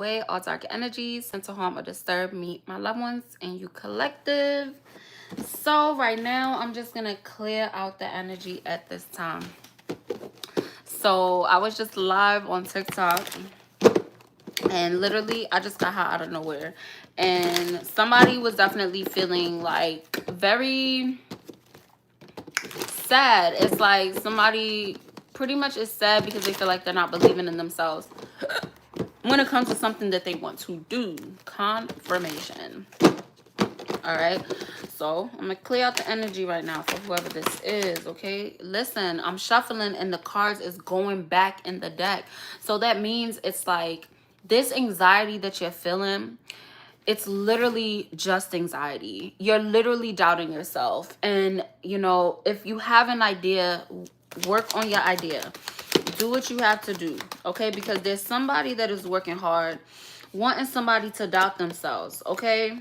Away all dark energies sent to harm or disturb me, my loved ones, and you collective. So right now, I'm just gonna clear out the energy at this time. So I was just live on TikTok, and literally, I just got hot out of nowhere, and somebody was definitely feeling like very sad. It's like somebody pretty much is sad because they feel like they're not believing in themselves when it comes to something that they want to do. Confirmation. All right, so I'm gonna clear out the energy right now for whoever this is. Okay, listen, I'm shuffling and the cards is going back in the deck, so that means it's like this anxiety that you're feeling, it's literally just anxiety. You're literally doubting yourself, and you know, if you have an idea, work on your idea. Do what you have to do, okay? Because there's somebody that is working hard, wanting somebody to doubt themselves, okay?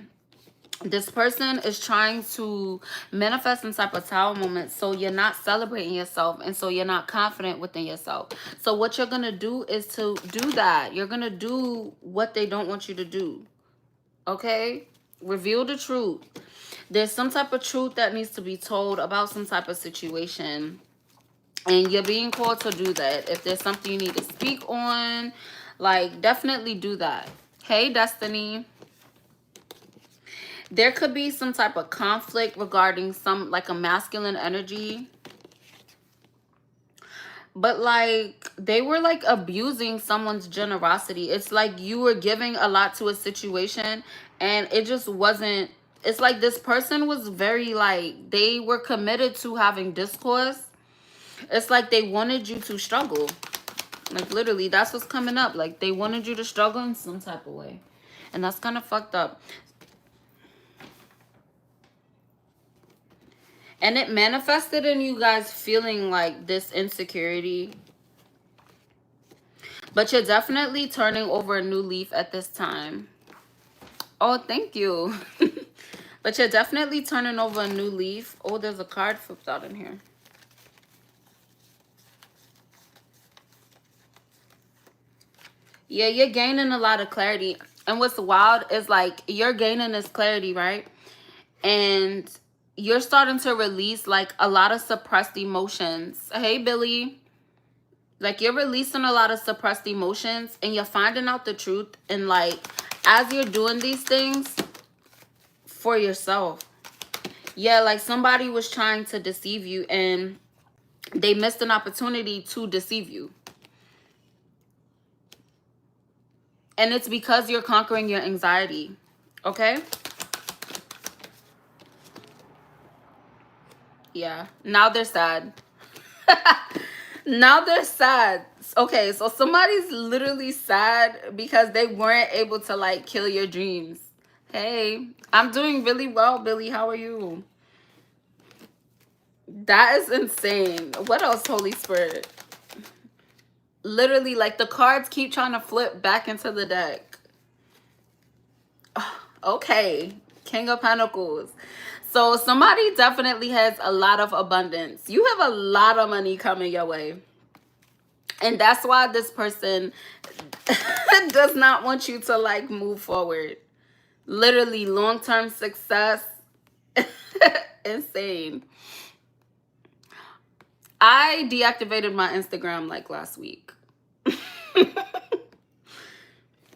This person is trying to manifest some type of tower moment, so you're not celebrating yourself, and so you're not confident within yourself. So what you're gonna do is to do that. You're gonna do what they don't want you to do, okay? Reveal the truth. There's some type of truth that needs to be told about some type of situation, and you're being called to do that. If there's something you need to speak on, like, definitely do that. Hey, Destiny. There could be some type of conflict regarding some, like, a masculine energy. But, like, they were, like, abusing someone's generosity. It's like you were giving a lot to a situation, and it just wasn't... It's like this person was very, like, they were committed to having discourse. It's like they wanted you to struggle. Like, literally, that's what's coming up. Like, they wanted you to struggle in some type of way. And that's kind of fucked up. And it manifested in you guys feeling like this insecurity. But you're definitely turning over a new leaf at this time. Oh, thank you. But you're definitely turning over a new leaf. Oh, there's a card flipped out in here. Yeah, you're gaining a lot of clarity. And what's wild is, like, you're gaining this clarity, right? And you're starting to release, like, a lot of suppressed emotions. Hey, Billy. Like, you're releasing a lot of suppressed emotions, and you're finding out the truth. And, like, as you're doing these things for yourself. Yeah, like, somebody was trying to deceive you, and they missed an opportunity to deceive you. And it's because you're conquering your anxiety. Okay? Yeah. Now they're sad. Now they're sad. Okay, so somebody's literally sad because they weren't able to, like, kill your dreams. Hey, I'm doing really well, Billy. How are you? That is insane. What else, Holy Spirit? Literally, like, the cards keep trying to flip back into the deck. Okay, King of Pentacles. So somebody definitely has a lot of abundance. You have a lot of money coming your way. And that's why this person does not want you to, like, move forward. Literally, long-term success. Insane. I deactivated my Instagram, like, last week.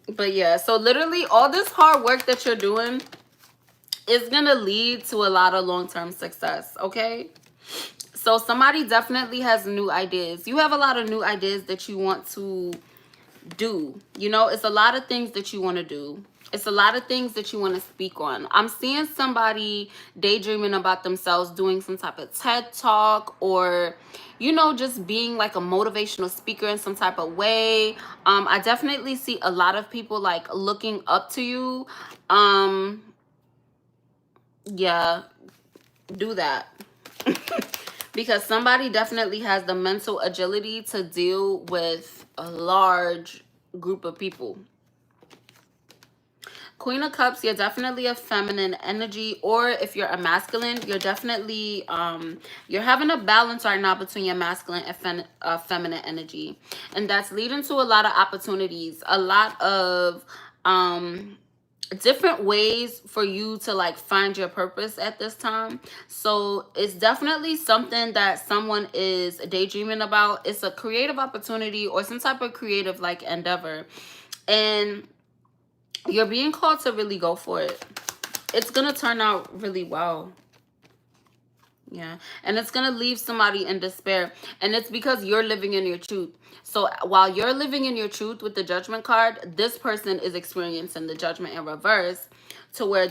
But yeah, so literally all this hard work that you're doing is gonna lead to a lot of long-term success, okay? So somebody definitely has new ideas. You have a lot of new ideas that you want to do. You know, it's a lot of things that you want to do. It's a lot of things that you want to speak on. I'm seeing somebody daydreaming about themselves doing some type of TED talk, or, you know, just being like a motivational speaker in some type of way. I definitely see a lot of people, like, looking up to you. Yeah, do that. Because somebody definitely has the mental agility to deal with a large group of people. Queen of Cups, you're definitely a feminine energy, or if you're a masculine, you're definitely you're having a balance right now between your masculine and feminine energy, and that's leading to a lot of opportunities, a lot of different ways for you to like find your purpose at this time. So it's definitely something that someone is daydreaming about. It's a creative opportunity or some type of creative like endeavor, and you're being called to really go for it. It's gonna turn out really well. Yeah, and it's gonna leave somebody in despair, and it's because you're living in your truth. So while you're living in your truth with the Judgment card, this person is experiencing the Judgment in reverse, to where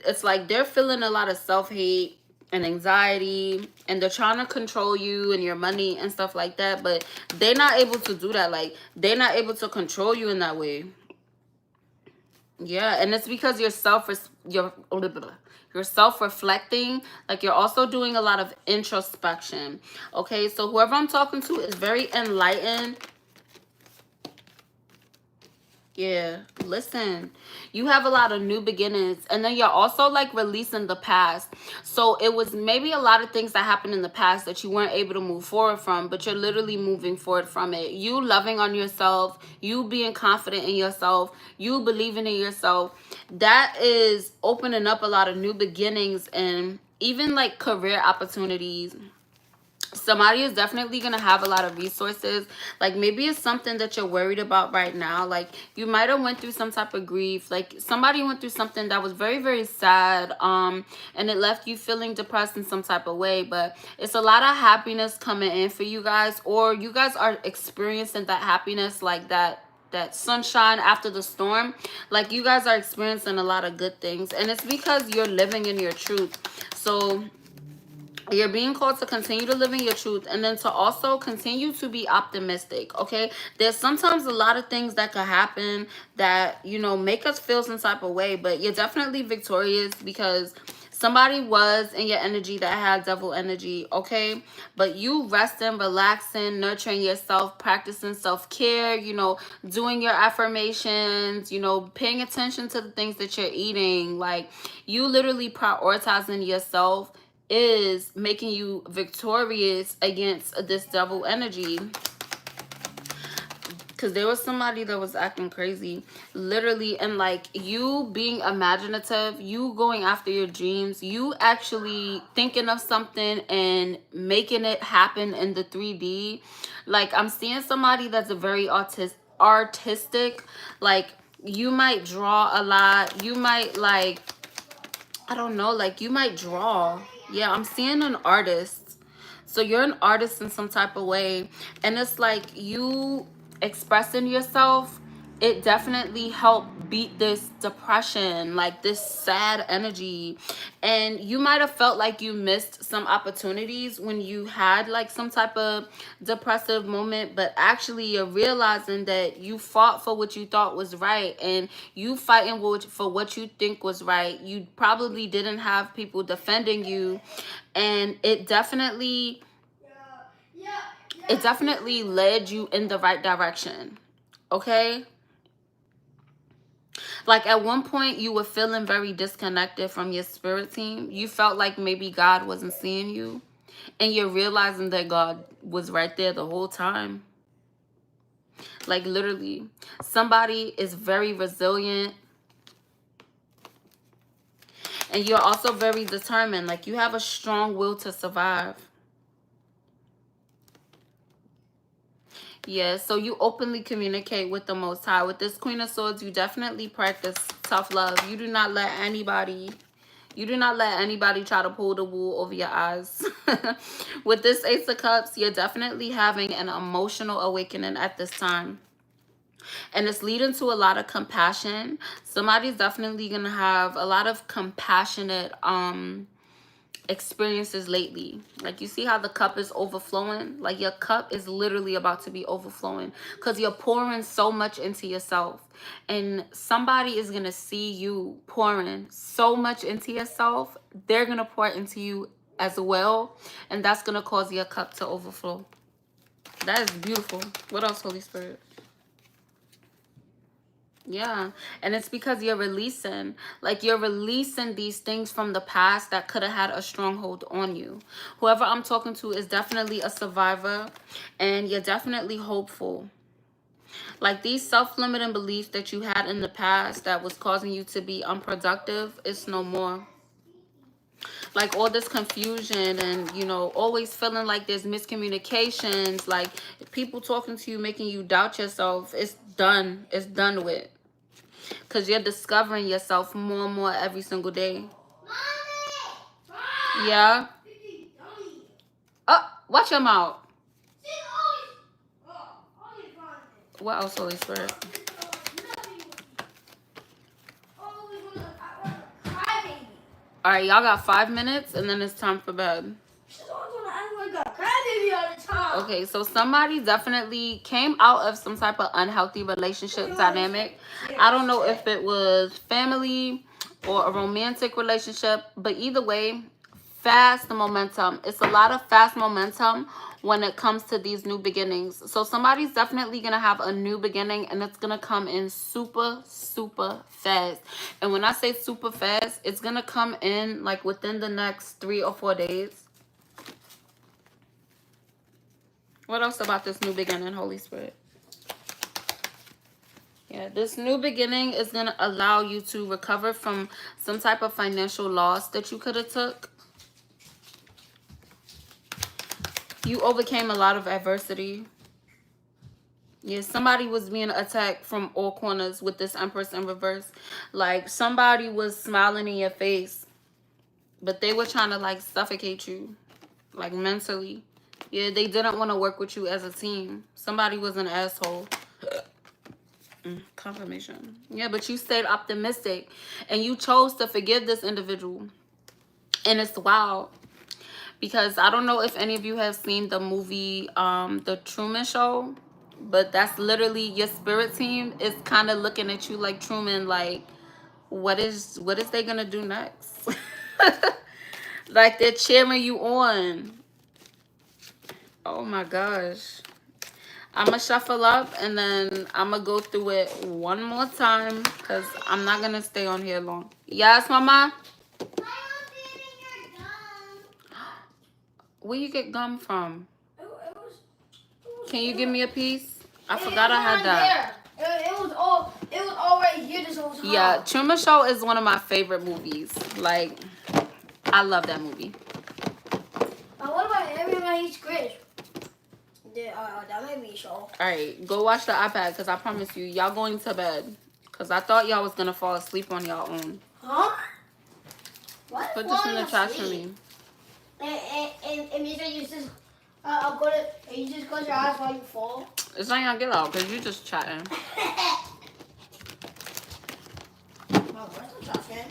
it's like they're feeling a lot of self-hate and anxiety, and they're trying to control you and your money and stuff like that, but they're not able to do that. Like, they're not able to control you in that way. Yeah, and it's because you're self-reflecting. Like, you're also doing a lot of introspection. Okay, so whoever I'm talking to is very enlightened. Yeah, listen, you have a lot of new beginnings, and then you're also like releasing the past. So it was maybe a lot of things that happened in the past that you weren't able to move forward from, but you're literally moving forward from it. You loving on yourself, you being confident in yourself, you believing in yourself, that is opening up a lot of new beginnings and even like career opportunities. Somebody is definitely going to have a lot of resources. Like, maybe it's something that you're worried about right now. Like, you might have went through some type of grief. Like, somebody went through something that was very, very sad, and it left you feeling depressed in some type of way. But it's a lot of happiness coming in for you guys, or you guys are experiencing that happiness, like that sunshine after the storm. Like, you guys are experiencing a lot of good things, and it's because you're living in your truth. So you're being called to continue to live in your truth, and then to also continue to be optimistic. Okay, there's sometimes a lot of things that could happen that, you know, make us feel some type of way, but you're definitely victorious because somebody was in your energy that had devil energy. Okay, but you resting, relaxing, nurturing yourself, practicing self-care, you know, doing your affirmations, you know, paying attention to the things that you're eating, like, you literally prioritizing yourself is making you victorious against this devil energy. Because there was somebody that was acting crazy, literally, and like, you being imaginative, you going after your dreams, you actually thinking of something and making it happen in the 3D. Like, I'm seeing somebody that's a very artistic. Like, you might draw a lot, you might, like, I don't know, like, you might draw. Yeah, I'm seeing an artist. So you're an artist in some type of way. And it's like you expressing yourself, it definitely helped beat this depression, like this sad energy. And you might have felt like you missed some opportunities when you had like some type of depressive moment, but actually you're realizing that you fought for what you thought was right, and you fighting for what you think was right. You probably didn't have people defending you, and it definitely led you in the right direction. Okay, like, at one point you were feeling very disconnected from your spirit team. You felt like maybe God wasn't seeing you, and you're realizing that God was right there the whole time. Like, literally, somebody is very resilient, and you're also very determined. Like, you have a strong will to survive. Yeah, so you openly communicate with the Most High. With this Queen of Swords, you definitely practice tough love. You do not let anybody try to pull the wool over your eyes. With this Ace of Cups, you're definitely having an emotional awakening at this time. And it's leading to a lot of compassion. Somebody's definitely going to have a lot of compassionate experiences lately. Like, you see how the cup is overflowing? Like, your cup is literally about to be overflowing because you're pouring so much into yourself, and somebody is gonna see you pouring so much into yourself. They're gonna pour into you as well, and that's gonna cause your cup to overflow. That is beautiful. What else, Holy Spirit? Yeah, and it's because you're releasing, like you're releasing these things from the past that could have had a stronghold on you. Whoever I'm talking to is definitely a survivor, and you're definitely hopeful. Like these self-limiting beliefs that you had in the past that was causing you to be unproductive, it's no more. Like all this confusion and, you know, always feeling like there's miscommunications, like people talking to you, making you doubt yourself, it's done. It's done with. Because you're discovering yourself more and more every single day. Yeah? Oh, watch your mouth. What else, Holy Spirit? All right, y'all got 5 minutes, and then it's time for bed. Okay, so somebody definitely came out of some type of unhealthy relationship dynamic. I don't know if it was family or a romantic relationship, but either way, fast momentum. It's a lot of fast momentum when it comes to these new beginnings. So somebody's definitely going to have a new beginning, and it's going to come in super, super fast. And when I say super fast, it's going to come in like within the next 3 or 4 days. What else about this new beginning, Holy Spirit? Yeah, this new beginning is going to allow you to recover from some type of financial loss that you could have took. You overcame a lot of adversity. Yeah, somebody was being attacked from all corners with this Empress in reverse. Like, somebody was smiling in your face, but they were trying to, like, suffocate you, like, mentally. Yeah, they didn't want to work with you as a team. Somebody was an asshole. Confirmation. Yeah, but you stayed optimistic, and you chose to forgive this individual. And it's wild. Because I don't know if any of you have seen the movie, The Truman Show. But that's literally your spirit team is kind of looking at you like Truman, like, what is they gonna do next? Like they're cheering you on. Oh my gosh. I'ma shuffle up and then I'ma go through it one more time because I'm not gonna stay on here long. Yes, mama? Where you get gum from? Can you give me a piece? I forgot I had that. It was all right here this whole time. Yeah, Truman Show is one of my favorite movies. Like, I love that movie. What about Everybody Eats Chris? That made me show. Alright, go watch the iPad because I promise you, y'all going to bed. Because I thought y'all was going to fall asleep on y'all own. Huh? What? Put this in the trash for me. And you said you just you just close your eyes while you fall? It's not gonna get out because you just chatting. Mom, where's the trash can?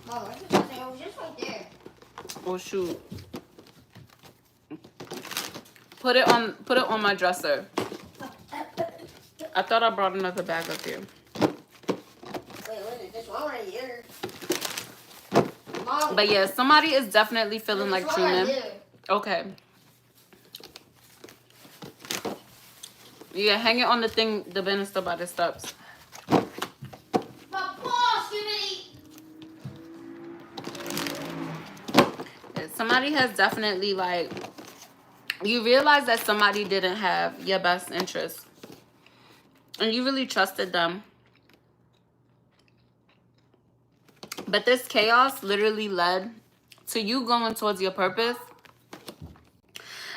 Mom, where's the trash can? It was just right there. Oh shoot. Put it on my dresser. I thought I brought another bag up here. Wait, there's one right here. Mom, but yeah, somebody is definitely feeling like Truman. Right okay. Yeah, hang it on the thing, the banister by the steps. Somebody has definitely, like, you realize that somebody didn't have your best interest. And you really trusted them. But this chaos literally led to you going towards your purpose.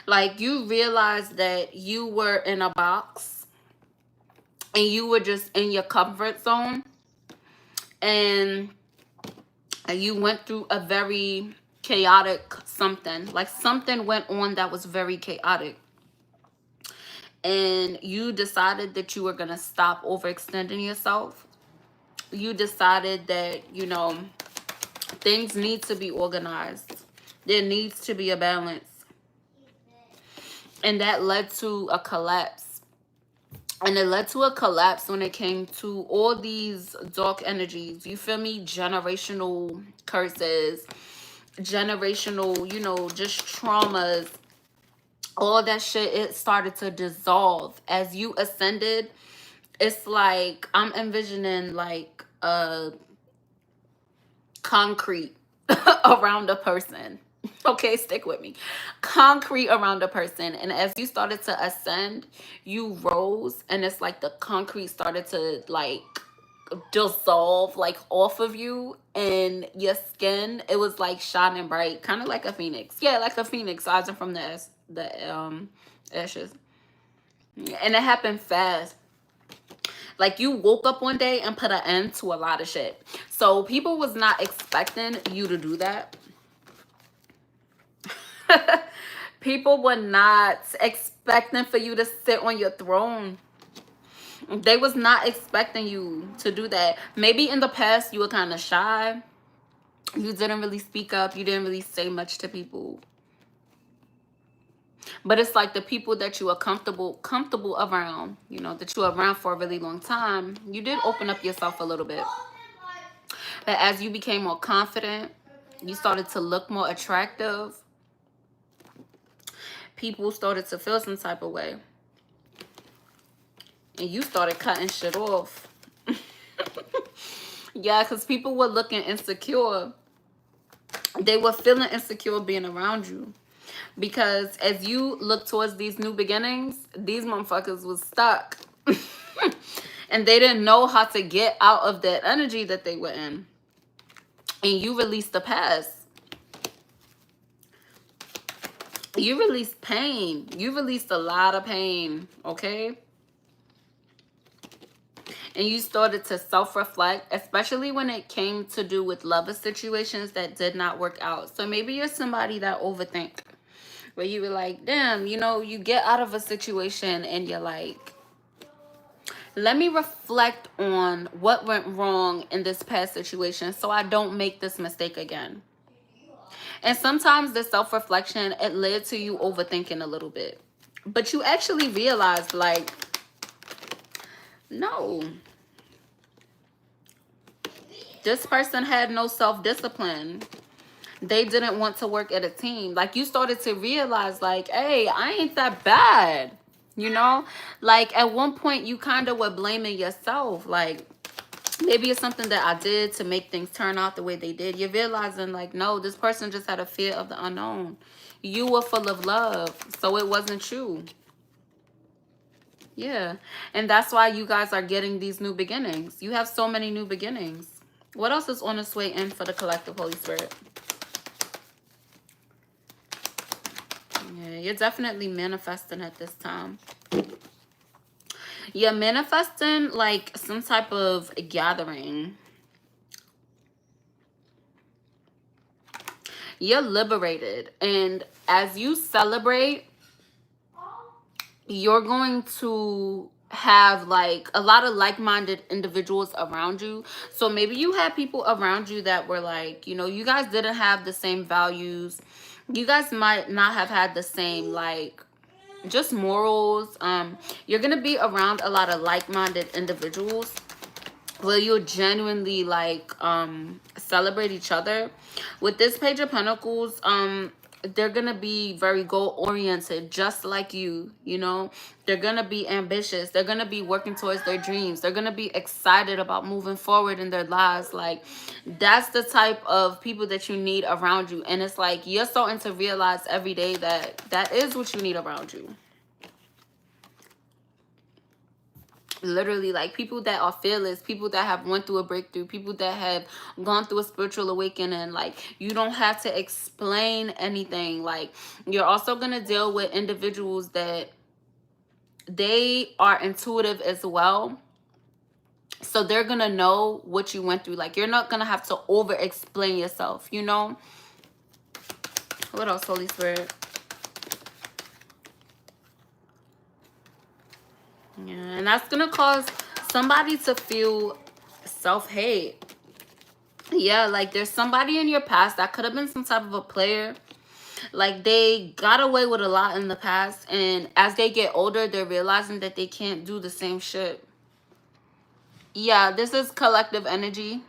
Like, you realized that you were in a box. And you were just in your comfort zone. And you went through a very chaotic something. Like, something went on that was very chaotic. And you decided that you were going to stop overextending yourself. You decided that, you know, things need to be organized. There needs to be a balance. And that led to a collapse. And it led to a collapse when it came to all these dark energies. You feel me? Generational curses. Generational, you know, just traumas. All that shit, it started to dissolve. As you ascended it's like I'm envisioning like a concrete around a person. Okay, stick with me. Concrete around a person. And as you started to ascend, you rose, and it's like the concrete started to like dissolve like off of you, and your skin, it was like shining bright, kind of like a phoenix. Yeah, like a phoenix rising from the ashes. And it happened fast. Like you woke up one day and put an end to a lot of shit. So people was not expecting you to do that. People were not expecting for you to sit on your throne. They was not expecting you to do that. Maybe in the past you were kind of shy. You didn't really speak up. You didn't really say much to people. But it's like the people that you are comfortable around, you know, that you are around for a really long time, you did open up yourself a little bit. But as you became more confident, you started to look more attractive, people started to feel some type of way. And you started cutting shit off. Yeah, because people were looking insecure. They were feeling insecure being around you. Because as you look towards these new beginnings, these motherfuckers was stuck. And they didn't know how to get out of that energy that they were in. And you released the past. You released pain. You released a lot of pain, okay? And you started to self-reflect, especially when it came to do with lover situations that did not work out. So maybe you're somebody that overthink. Where you were like, damn, you know, you get out of a situation and you're like, let me reflect on what went wrong in this past situation so I don't make this mistake again. And sometimes the self-reflection, it led to you overthinking a little bit. But you actually realized, like, no, this person had no self-discipline. They didn't want to work at a team. Like, you started to realize, like, hey, I ain't that bad. You know? Like, at one point, you kind of were blaming yourself. Like, maybe it's something that I did to make things turn out the way they did. You're realizing, like, no, this person just had a fear of the unknown. You were full of love, so it wasn't you. Yeah. And that's why you guys are getting these new beginnings. You have so many new beginnings. What else is on its way in for the collective, Holy Spirit? Yeah, you're definitely manifesting at this time. You're manifesting like some type of gathering. You're liberated. And as you celebrate, you're going to have like a lot of like-minded individuals around you. So maybe you had people around you that were like, you know, you guys didn't have the same values. You guys might not have had the same like just morals. You're gonna be around a lot of like-minded individuals where you'll genuinely like celebrate each other. With this Page of Pentacles, they're gonna be very goal oriented, just like you know. They're gonna be ambitious. They're gonna be working towards their dreams. They're gonna be excited about moving forward in their lives. Like, that's the type of people that you need around you. And it's like you're starting to realize every day that that is what you need around you. Literally, like people that are fearless, people that have went through a breakthrough, people that have gone through a spiritual awakening. Like, you don't have to explain anything. Like, you're also gonna deal with individuals that they are intuitive as well, so they're gonna know what you went through. Like, you're not gonna have to over explain yourself, you know. What else, Holy Spirit? Yeah, and that's gonna cause somebody to feel self-hate. Yeah, like there's somebody in your past that could have been some type of a player. Like, they got away with a lot in the past, and as they get older, they're realizing that they can't do the same shit. Yeah, this is collective energy.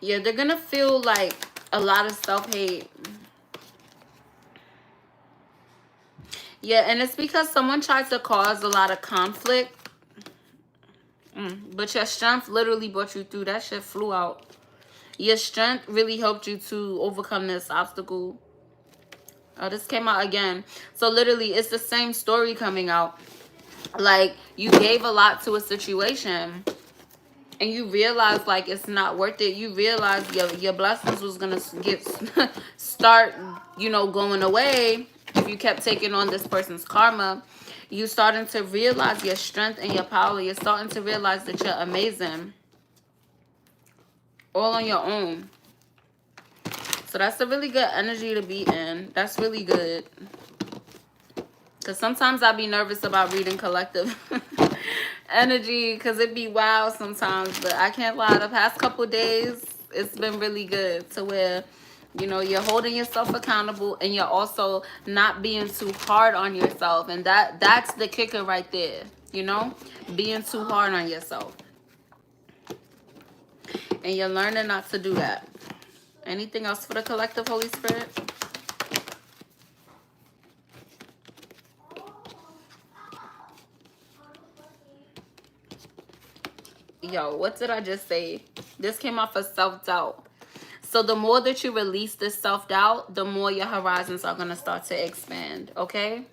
Yeah, they're gonna feel like a lot of self-hate. Yeah, and it's because someone tries to cause a lot of conflict. But your strength literally brought you through. That shit flew out. Your strength really helped you to overcome this obstacle. Oh, this came out again. So literally, it's the same story coming out. Like, you gave a lot to a situation, and you realize, like, it's not worth it. You realize your blessings was gonna get start, you know, going away if you kept taking on this person's karma. You starting to realize your strength and your power. You're starting to realize that you're amazing, all on your own. So that's a really good energy to be in. That's really good. Because sometimes I be nervous about reading collective energy because it be wild sometimes. But I can't lie, the past couple days, it's been really good to where, you know, you're holding yourself accountable and you're also not being too hard on yourself. And that's the kicker right there, you know, being too hard on yourself. And you're learning not to do that. Anything else for the collective, Holy Spirit? Yo, what did I just say? This came off of self-doubt. So the more that you release this self-doubt, the more your horizons are going to start to expand, okay?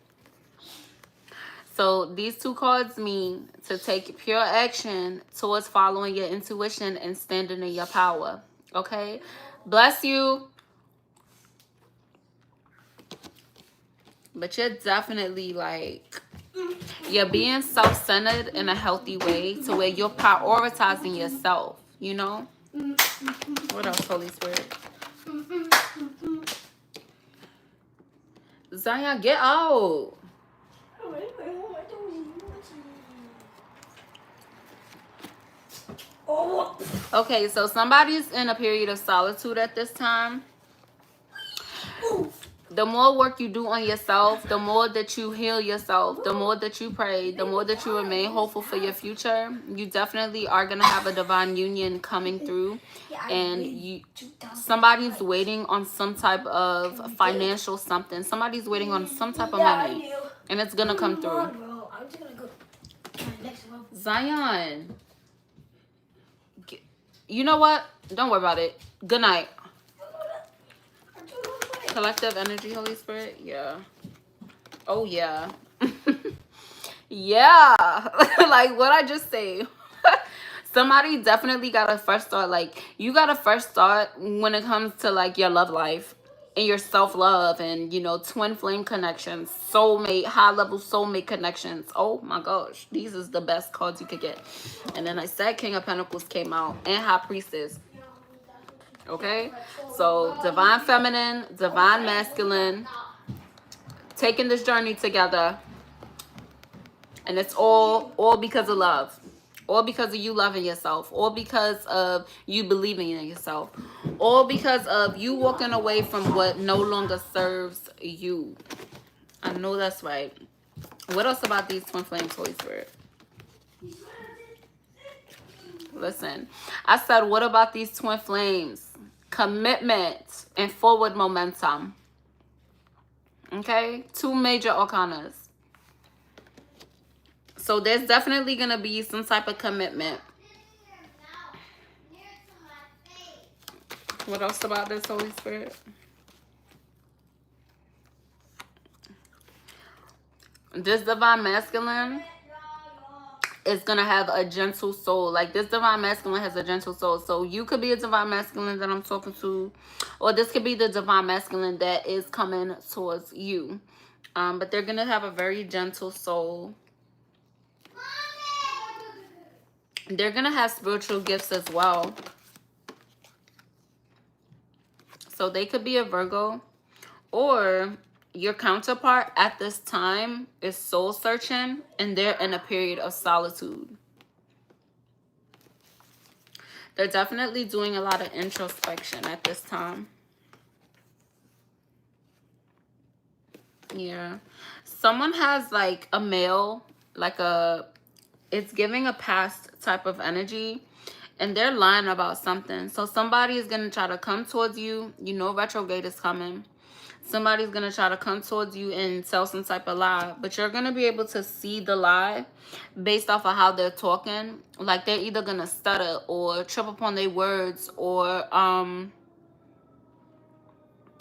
So these two cards mean to take pure action towards following your intuition and standing in your power, okay? Bless you. But you're definitely like, you're being self-centered in a healthy way to where you're prioritizing yourself, you know? What else, Holy Spirit? Zion, get out. Okay, so somebody's in a period of solitude at this time. The more work you do on yourself, the more that you heal yourself, the more that you pray, the more that you remain hopeful for your future, you definitely are going to have a divine union coming through. And somebody's waiting on some type of financial something. Somebody's waiting on some type of money. And it's going to come through. Zion. You know what? Don't worry about it. Good night. Collective energy, Holy Spirit. Yeah. Oh, yeah. Yeah. Like what I just say. Somebody definitely got to first start. Like, you got to first start when it comes to, like, your love life and your self-love and, you know, twin flame connections, soulmate, high-level soulmate connections. Oh, my gosh. These is the best cards you could get. And then I said King of Pentacles came out and High Priestess. Okay? So, divine feminine, divine masculine, taking this journey together. And it's all because of love. All because of you loving yourself. All because of you believing in yourself. All because of you walking away from what no longer serves you. I know that's right. What else about these twin flames, Holy Spirit? Listen, I said, what about these twin flames? Commitment and forward momentum. Okay? Two major arcanas. So there's definitely going to be some type of commitment. What else about this, Holy Spirit? This divine masculine is going to have a gentle soul. Like, this divine masculine has a gentle soul. So you could be a divine masculine that I'm talking to. Or this could be the divine masculine that is coming towards you. But they're going to have a very gentle soul. They're going to have spiritual gifts as well. So they could be a Virgo. Or your counterpart at this time is soul searching and they're in a period of solitude. They're definitely doing a lot of introspection at this time. Yeah. Someone has like a male, like it's giving a past type of energy. And they're lying about something. So somebody is going to try to come towards you. You know retrograde is coming. Somebody's going to try to come towards you and tell some type of lie. But you're going to be able to see the lie based off of how they're talking. Like, they're either going to stutter or trip upon their words, or,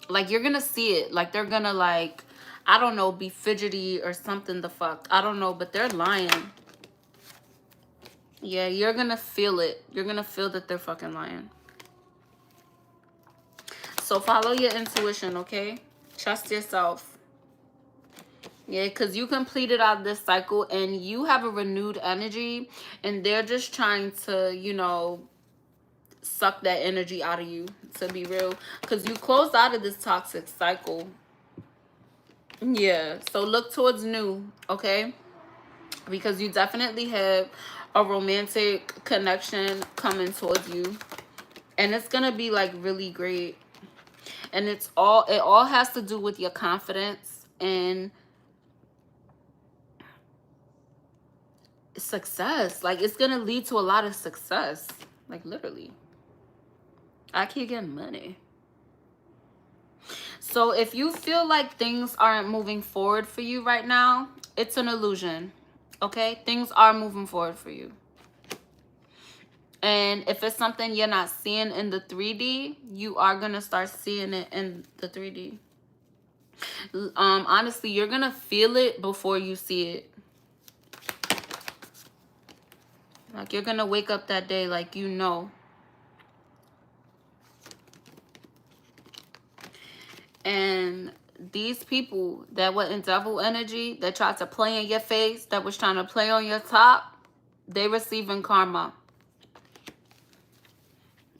like, you're going to see it. Like, they're going to, like, I don't know, be fidgety or something the fuck. I don't know, but they're lying. Yeah, you're going to feel it. You're going to feel that they're fucking lying. So follow your intuition, okay? Trust yourself. Yeah, because you completed out this cycle and you have a renewed energy, and they're just trying to, you know, suck that energy out of you, to be real. Because you closed out of this toxic cycle. Yeah, so look towards new, okay? Because you definitely have a romantic connection coming towards you. And it's going to be, like, really great. And it all has to do with your confidence and success. Like, it's gonna lead to a lot of success. Like, literally, I keep getting money. So if you feel like things aren't moving forward for you right now, it's an illusion. Okay, things are moving forward for you. And if it's something you're not seeing in the 3D, you are gonna start seeing it in the 3D. Honestly, you're gonna feel it before you see it. Like, you're gonna wake up that day like, you know. And these people that were in devil energy, that tried to play in your face, that was trying to play on your top, they receiving karma.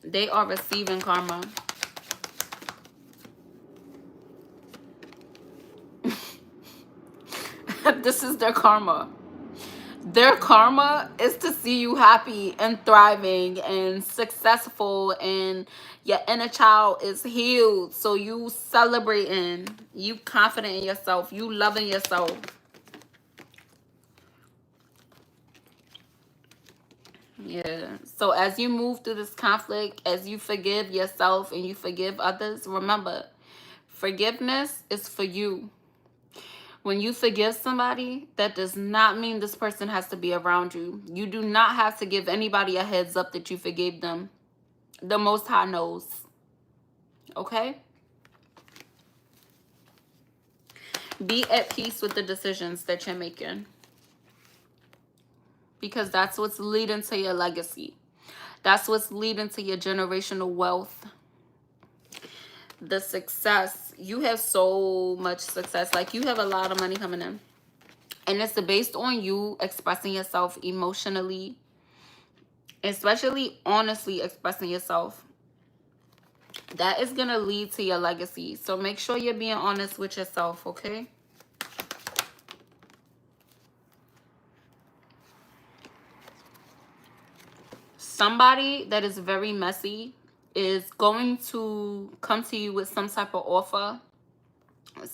They are receiving karma. This is their karma. Their karma is to see you happy and thriving and successful, and your inner child is healed. So you celebrating, you confident in yourself, you loving yourself. Yeah. So as you move through this conflict, as you forgive yourself and you forgive others, remember, forgiveness is for you. When you forgive somebody, that does not mean this person has to be around you. You do not have to give anybody a heads up that you forgave them. The Most High knows. Okay? Be at peace with the decisions that you're making. Because that's what's leading to your legacy. That's what's leading to your generational wealth. The success. You have so much success. Like, you have a lot of money coming in. And it's based on you expressing yourself emotionally. Especially honestly expressing yourself. That is going to lead to your legacy. So make sure you're being honest with yourself, okay? Somebody that is very messy is going to come to you with some type of offer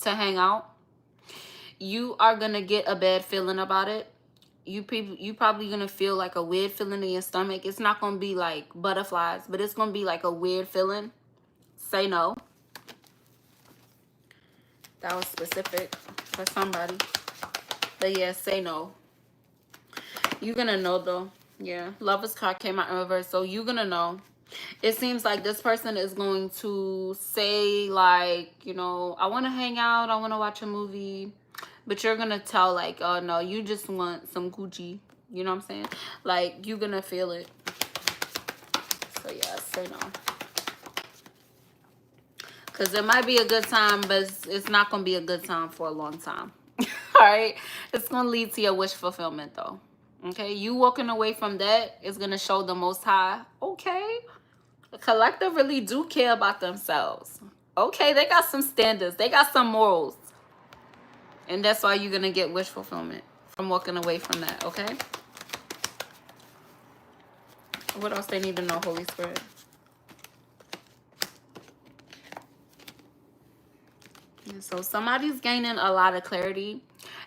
to hang out. You are going to get a bad feeling about it. You probably going to feel like a weird feeling in your stomach. It's not going to be like butterflies, but it's going to be like a weird feeling. Say no. That was specific for somebody. But yeah, say no. You're going to know though. Yeah, Lover's card came out in reverse, so you're gonna know. It seems like this person is going to say, like, you know, I want to hang out, I want to watch a movie, but you're gonna tell, like, oh no, you just want some Gucci. You know what I'm saying? Like, you're gonna feel it. So yeah, say no. Because it might be a good time, but it's not gonna be a good time for a long time. All right, it's gonna lead to your wish fulfillment though. Okay, you walking away from that is going to show the Most High, okay, the collective really do care about themselves. Okay, they got some standards. They got some morals. And that's why you're going to get wish fulfillment from walking away from that, okay? What else they need to know, Holy Spirit? And so somebody's gaining a lot of clarity,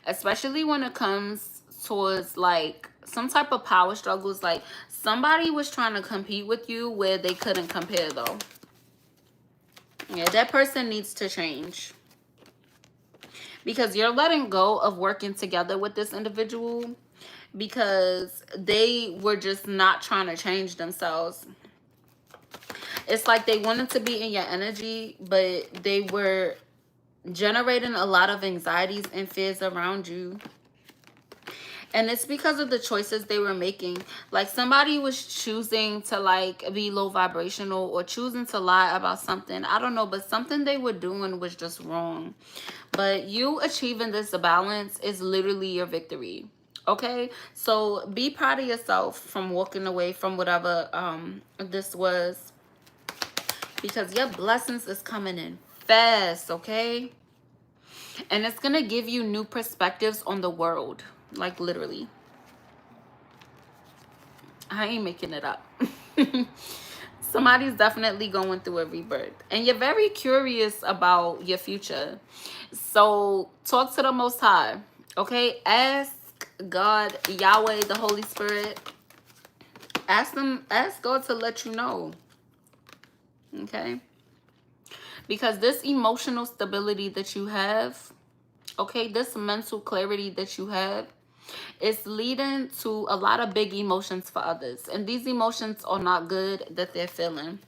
especially when it comes towards, like, some type of power struggles. Like, somebody was trying to compete with you where they couldn't compare though. Yeah, that person needs to change. because you're letting go of working together with this individual because they were just not trying to change themselves. It's like they wanted to be in your energy, but they were generating a lot of anxieties and fears around you. And it's because of the choices they were making. Like somebody was choosing to like be low vibrational or choosing to lie about something. I don't know, but something they were doing was just wrong. But you achieving this balance is literally your victory. Okay? So be proud of yourself from walking away from whatever this was, because your blessings is coming in fast, okay? And it's gonna give you new perspectives on the world, like literally. I ain't making it up. Somebody's definitely going through a rebirth, and you're very curious about your future. So talk to the Most High, okay? Ask God, Yahweh, the Holy Spirit. Ask God to let you know, okay? Because this emotional stability that you have, okay, this mental clarity that you have, it's leading to a lot of big emotions for others. And these emotions are not good that they're feeling.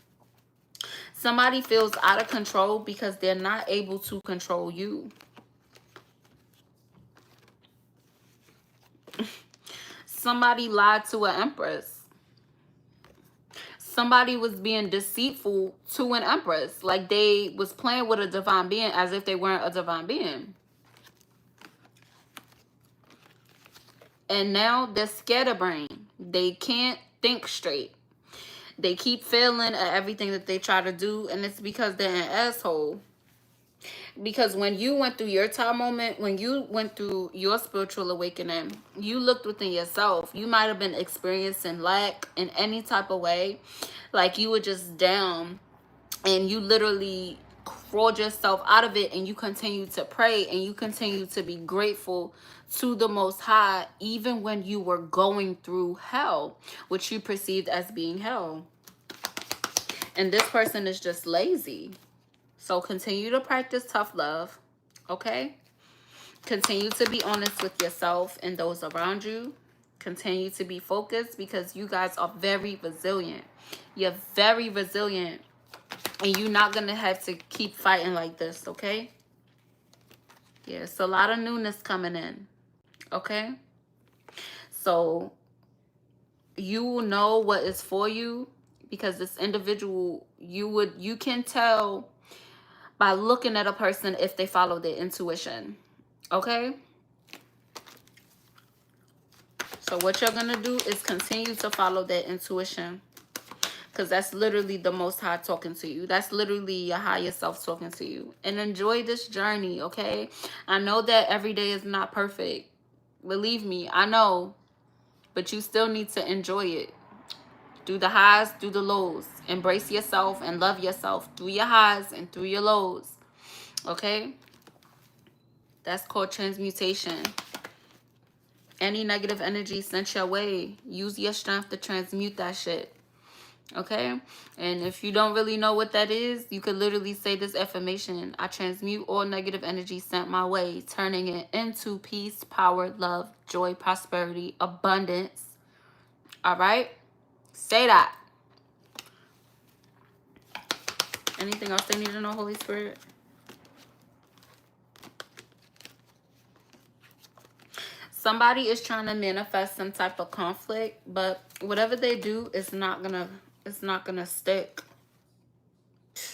Somebody feels out of control because they're not able to control you. Somebody lied to an empress. Somebody was being deceitful to an empress. Like they was playing with a divine being as if they weren't a divine being. And now they're scatterbrained. They can't think straight. They keep failing at everything that they try to do, and it's because they're an asshole. Because when you went through your time moment, when you went through your spiritual awakening, you looked within yourself. You might have been experiencing lack in any type of way. Like you were just down, and you literally crawled yourself out of it, and you continue to pray, and you continue to be grateful to the Most High, even when you were going through hell, which you perceived as being hell. And this person is just lazy. So continue to practice tough love, okay? Continue to be honest with yourself and those around you. Continue to be focused, because you guys are very resilient. You're very resilient, and you're not going to have to keep fighting like this, okay? Yeah, it's a lot of newness coming in, okay? So you will know what is for you, because this individual, you can tell by looking at a person if they follow their intuition, okay? So what you're going to do is continue to follow that intuition, because that's literally the Most High talking to you. That's literally your higher self talking to you. And enjoy this journey, okay? I know that every day is not perfect. Believe me, I know. But you still need to enjoy it. Through the highs, through the lows. Embrace yourself and love yourself through your highs and through your lows, okay? That's called transmutation. Any negative energy sent your way, use your strength to transmute that shit, okay? And if you don't really know what that is, you could literally say this affirmation: I transmute all negative energy sent my way, turning it into peace, power, love, joy, prosperity, abundance. All right? Say that. Anything else they need to know, Holy Spirit? Somebody is trying to manifest some type of conflict, but whatever they do is not gonna stick.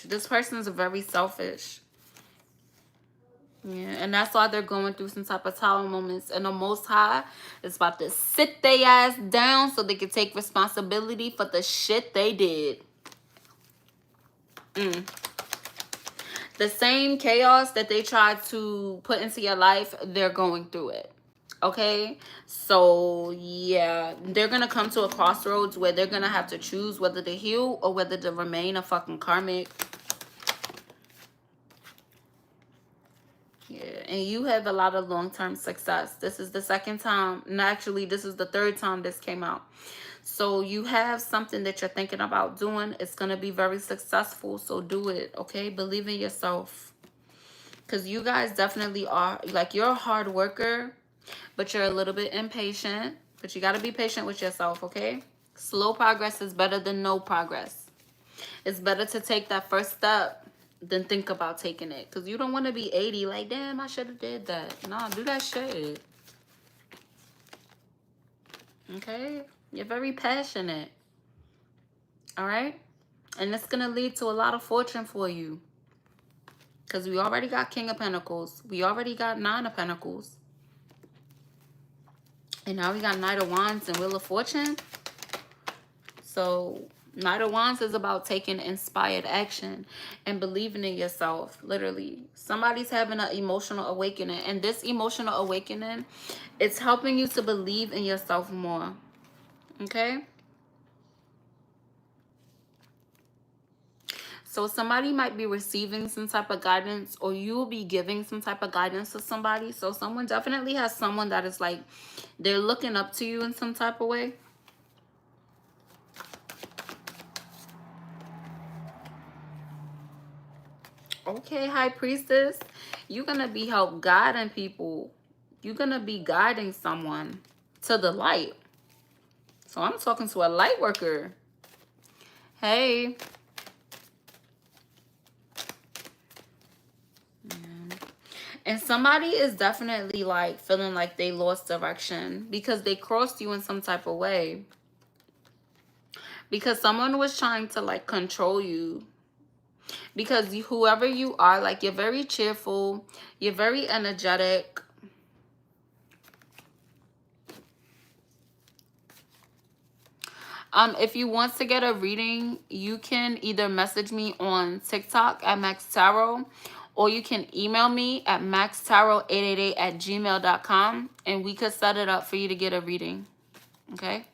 This person is very selfish. Yeah, and that's why they're going through some type of tower moments. And the Most High is about to sit their ass down so they can take responsibility for the shit they did. The same chaos that they tried to put into your life, they're going through it. Okay? So, yeah. They're going to come to a crossroads where they're going to have to choose whether to heal or whether to remain a fucking karmic. Yeah, and you have a lot of long-term success. This is the second time. No, actually, this is the third time this came out. So you have something that you're thinking about doing. It's going to be very successful. So do it, okay? Believe in yourself. Because you guys definitely are, like, you're a hard worker, but you're a little bit impatient. But you got to be patient with yourself, okay? Slow progress is better than no progress. It's better to take that first step than think about taking it. Because you don't want to be 80 like, damn, I should have did that. Nah, do that shit. Okay? You're very passionate. All right? And it's going to lead to a lot of fortune for you. Because we already got King of Pentacles. We already got Nine of Pentacles. And now we got Knight of Wands and Wheel of Fortune. So Knight of Wands is about taking inspired action and believing in yourself. Literally. Somebody's having an emotional awakening. And this emotional awakening, it's helping you to believe in yourself more. Okay? So somebody might be receiving some type of guidance, or you will be giving some type of guidance to somebody. So someone definitely has someone that is like, they're looking up to you in some type of way. Okay, High Priestess, you're going to be help guiding people. You're going to be guiding someone to the light. So I'm talking to a light worker. Hey. And somebody is definitely like feeling like they lost direction because they crossed you in some type of way. Because someone was trying to like control you. Because whoever you are, like, you're very cheerful. You're very energetic. If you want to get a reading, you can either message me on TikTok at Max Tarot, or you can email me at maxtarot888@gmail.com, and we could set it up for you to get a reading. Okay?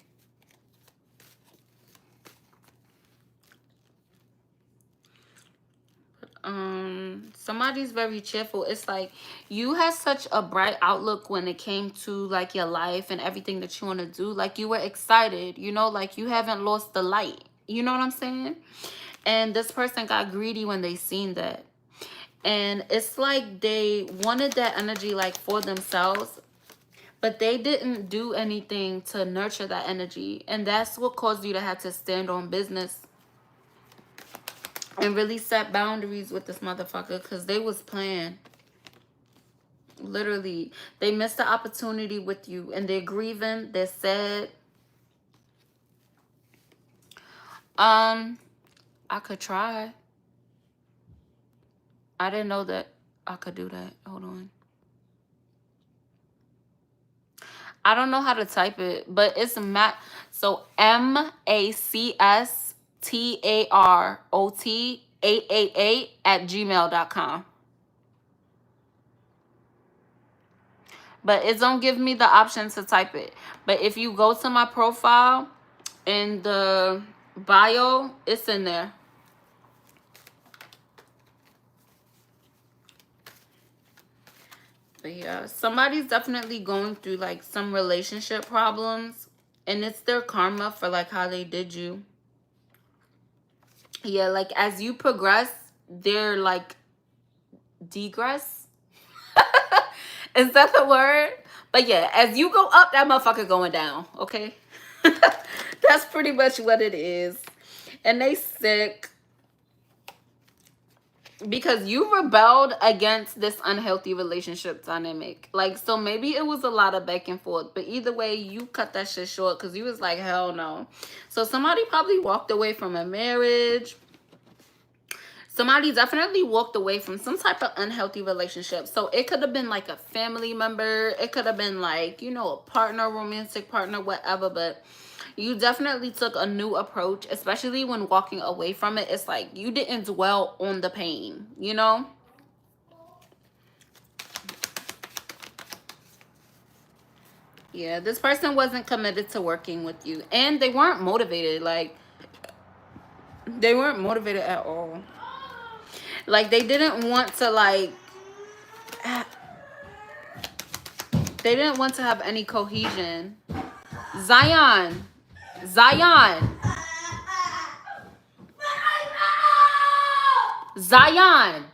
Somebody's very cheerful. It's like you had such a bright outlook when it came to like your life and everything that you want to do. Like you were excited, you know, like you haven't lost the light. You know what I'm saying? And this person got greedy when they seen that. And it's like they wanted that energy like for themselves, but they didn't do anything to nurture that energy. And that's what caused you to have to stand on business and really set boundaries with this motherfucker, because they was playing. Literally. They missed the opportunity with you, and they're grieving. They're sad. I could try. I didn't know that I could do that. Hold on. I don't know how to type it, but it's so MACSTAROT888@gmail.com. But it don't give me the option to type it. But if you go to my profile in the bio, it's in there. But yeah, somebody's definitely going through like some relationship problems, and it's their karma for like how they did you. Yeah, like as you progress, they're like degress. Is that the word? But yeah, as you go up, that motherfucker going down. Okay. That's pretty much what it is. And they sick because you rebelled against this unhealthy relationship dynamic. Like, so maybe it was a lot of back and forth, but either way, you cut that shit short because you was like, hell no. So somebody probably walked away from a marriage. Somebody definitely walked away from some type of unhealthy relationship. So it could have been like a family member. It could have been like, you know, a partner, romantic partner, whatever. But you definitely took a new approach, especially when walking away from it. It's like you didn't dwell on the pain, you know? Yeah, this person wasn't committed to working with you. And they weren't motivated. Like, they weren't motivated at all. Like, they didn't want to, like, they didn't want to have any cohesion. Zion. Zion. Zion.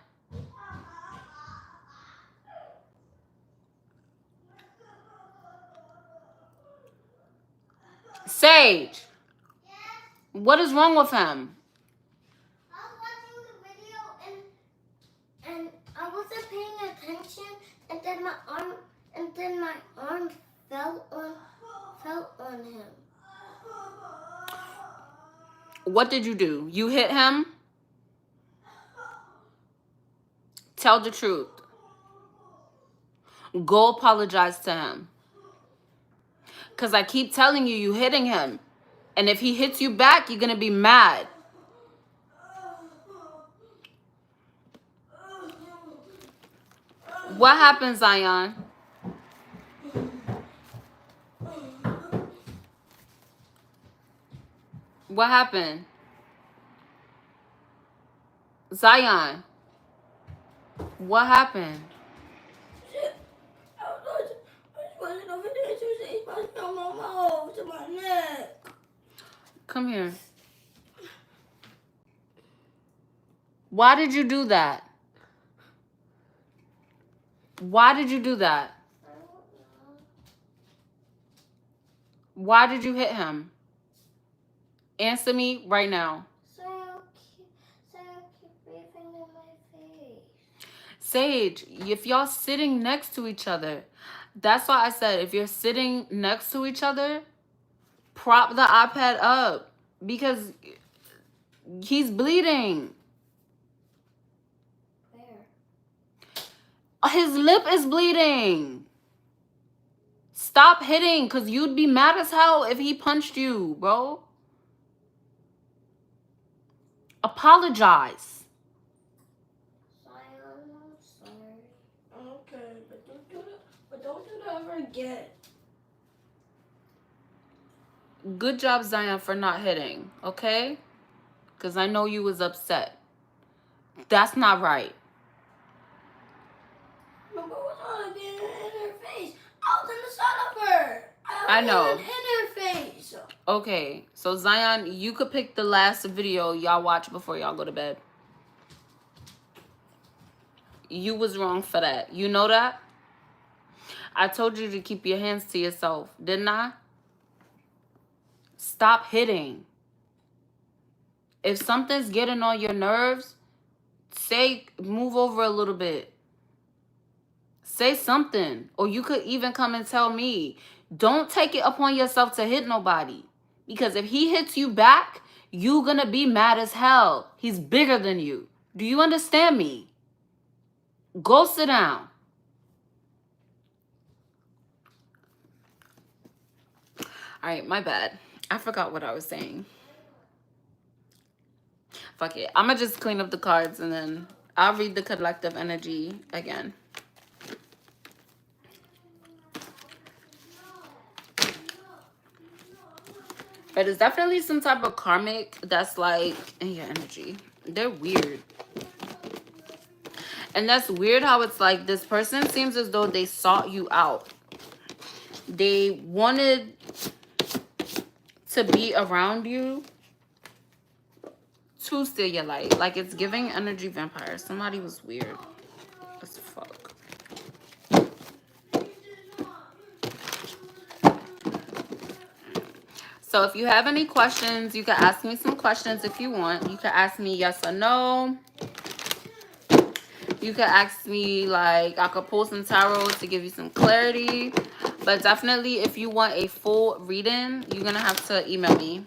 Sage, what is wrong with him? I was watching the video and I wasn't paying attention, and then my arm fell on him. What did you do? You hit him? Tell the truth. Go apologize to him. Because I keep telling you, you hitting him. And if he hits you back, you're going to be mad. What happened, Zion? What happened? Zion. What happened? I wasn't over there to say my mouth to my neck. Come here. Why did you do that? Why did you do that? I don't know. Why did you hit him? Answer me right now. So I'll keep breathing in my face. Sage, if y'all sitting next to each other, that's why I said if you're sitting next to each other, prop the iPad up because he's bleeding. Where? His lip is bleeding. Stop hitting because you'd be mad as hell if he punched you, bro. Apologize. Zion, I'm sorry. Okay, but don't do that ever again. Good job, Zion, for not hitting, okay? Because I know you was upset. That's not right. No, but what's wrong with being in her face? I was in the side of her. I know. In her face. Okay, so Zion, you could pick the last video y'all watch before y'all go to bed. You was wrong for that. You know that? I told you to keep your hands to yourself, didn't I? Stop hitting. If something's getting on your nerves, say, move over a little bit. Say something. Or you could even come and tell me. Don't take it upon yourself to hit nobody. Because if he hits you back, you're going to be mad as hell. He's bigger than you. Do you understand me? Go sit down. All right, my bad. I forgot what I was saying. Fuck it. I'm going to just clean up the cards and then I'll read the collective energy again. But it's definitely some type of karmic that's like in your energy. They're weird. And that's weird how it's like this person seems as though they sought you out. They wanted to be around you to steal your light. Like it's giving energy vampire. Somebody was weird as fuck. So if you have any questions, you can ask me some questions if you want. You can ask me yes or no. You can ask me, like, I could pull some tarot to give you some clarity. But definitely, if you want a full reading, you're going to have to email me.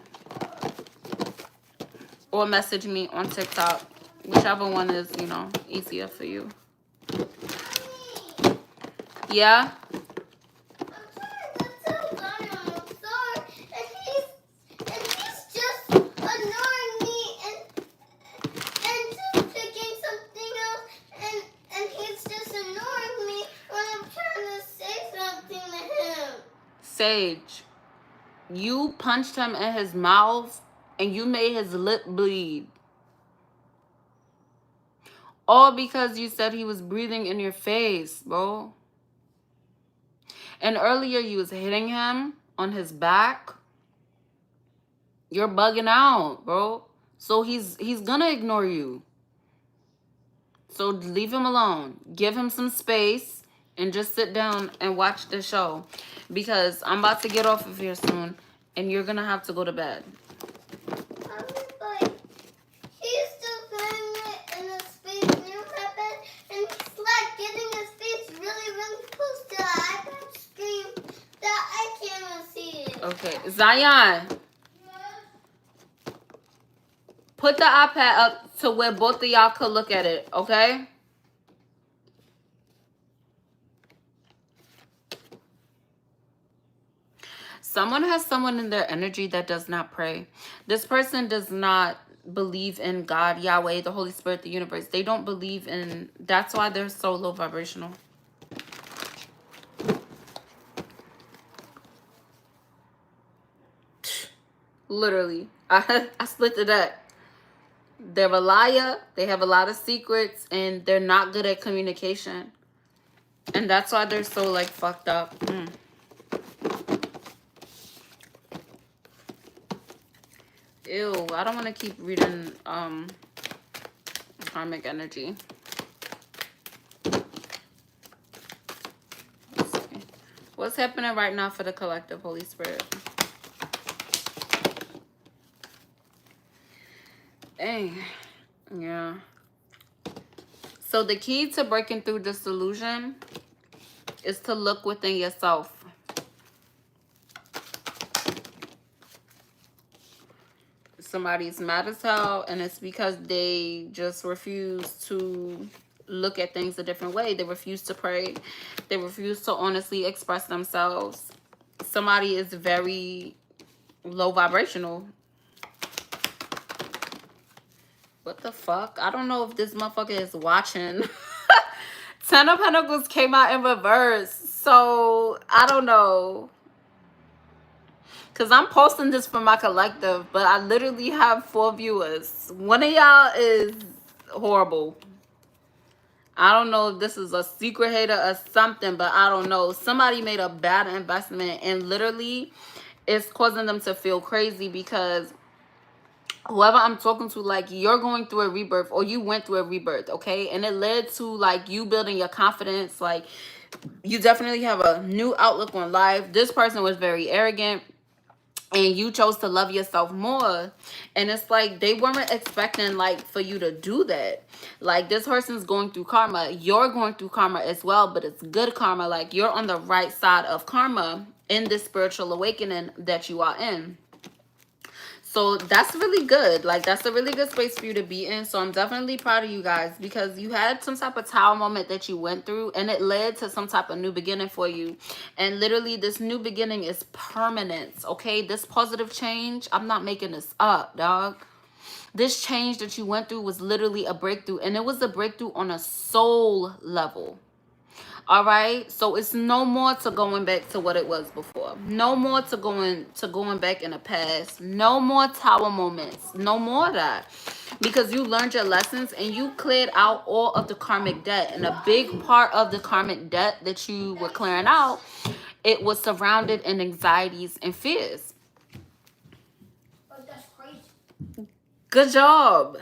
Or message me on TikTok. Whichever one is, you know, easier for you. Yeah? Sage, you punched him in his mouth and you made his lip bleed. All because you said he was breathing in your face, bro. And earlier you was hitting him on his back. You're bugging out, bro. So he's gonna ignore you. So leave him alone. Give him some space and just sit down and watch the show. Because I'm about to get off of here soon. And you're gonna have to go to bed. Mommy, but he's still playing it in a space near my bed, and he's like getting his face really, really close to the iPad screen that I can't even see it. Okay, Zion, put the iPad up to where both of y'all could look at it, okay? Someone has someone in their energy that does not pray. This person does not believe in God, Yahweh, the Holy Spirit, the universe. They don't believe in... That's why they're so low vibrational. Literally. I split the deck. They're a liar. They have a lot of secrets. And they're not good at communication. And that's why they're so, like, fucked up. Ew, I don't want to keep reading karmic energy. Let's see. What's happening right now for the collective, Holy Spirit? Dang. Yeah. So the key to breaking through this illusion is to look within yourself. Somebody's mad as hell, and it's because they just refuse to look at things a different way. They refuse to pray. They refuse to honestly express themselves. Somebody is very low vibrational. What the fuck? I don't know if this motherfucker is watching. 10 of Pentacles came out in reverse. So, I don't know. Because I'm posting this for my collective, but I literally have 4 viewers. One of y'all is horrible. I don't know if this is a secret hater or something, but I don't know. Somebody made a bad investment, and literally it's causing them to feel crazy because whoever I'm talking to, like, you're going through a rebirth, or you went through a rebirth, okay? And it led to, like, you building your confidence. Like, you definitely have a new outlook on life. This person was very arrogant, and you chose to love yourself more. And it's like they weren't expecting, like, for you to do that. Like, this person's going through karma. You're going through karma as well, but it's good karma. Like, you're on the right side of karma in this spiritual awakening that you are in. So that's really good. Like, that's a really good space for you to be in. So I'm definitely proud of you guys, because you had some type of tower moment that you went through, and it led to some type of new beginning for you. And literally this new beginning is permanent, okay? This positive change, I'm not making this up, dog. This change that you went through was literally a breakthrough, and it was a breakthrough on a soul level. All right, so it's no more to going back to what it was before. No more to going back in the past. No more tower moments. No more of that, because you learned your lessons and you cleared out all of the karmic debt. And a big part of the karmic debt that you were clearing out, it was surrounded in anxieties and fears. Oh, that's crazy. Good job.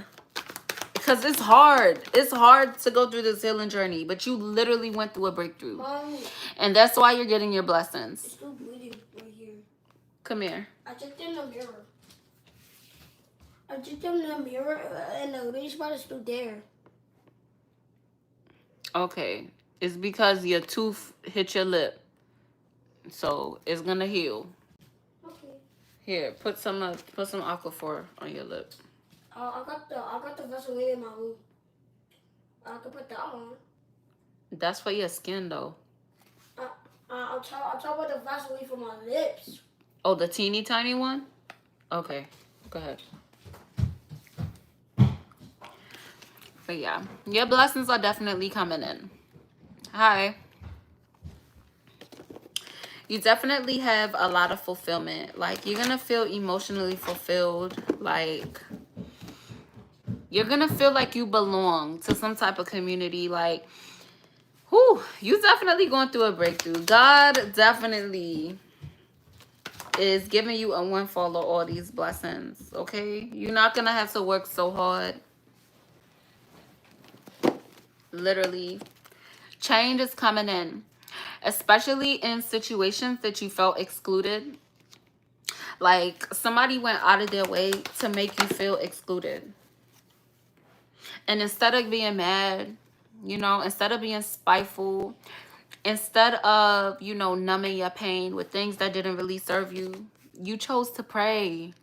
Because it's hard. It's hard to go through this healing journey. But you literally went through a breakthrough. Mommy, And that's why you're getting your blessings. it's still bleeding right here. Come here. I checked in the mirror. And the bleeding spot is still there. Okay. It's because your tooth hit your lip. So it's going to heal. Okay. Here, put some Aquaphor on your lip. I got the Vaseline in my room. I can put that on. That's for your skin, though. I'll talk about the Vaseline for my lips. Oh, the teeny tiny one? Okay. Go ahead. But yeah, your blessings are definitely coming in. Hi. You definitely have a lot of fulfillment. Like, you're going to feel emotionally fulfilled. Like, you're going to feel like you belong to some type of community. Like, whew, you definitely going through a breakthrough. God definitely is giving you a windfall of all these blessings, okay? You're not going to have to work so hard. Literally. Change is coming in, especially in situations that you felt excluded. Like, somebody went out of their way to make you feel excluded. And instead of being mad, you know, instead of being spiteful, instead of, you know, numbing your pain with things that didn't really serve you, you chose to pray.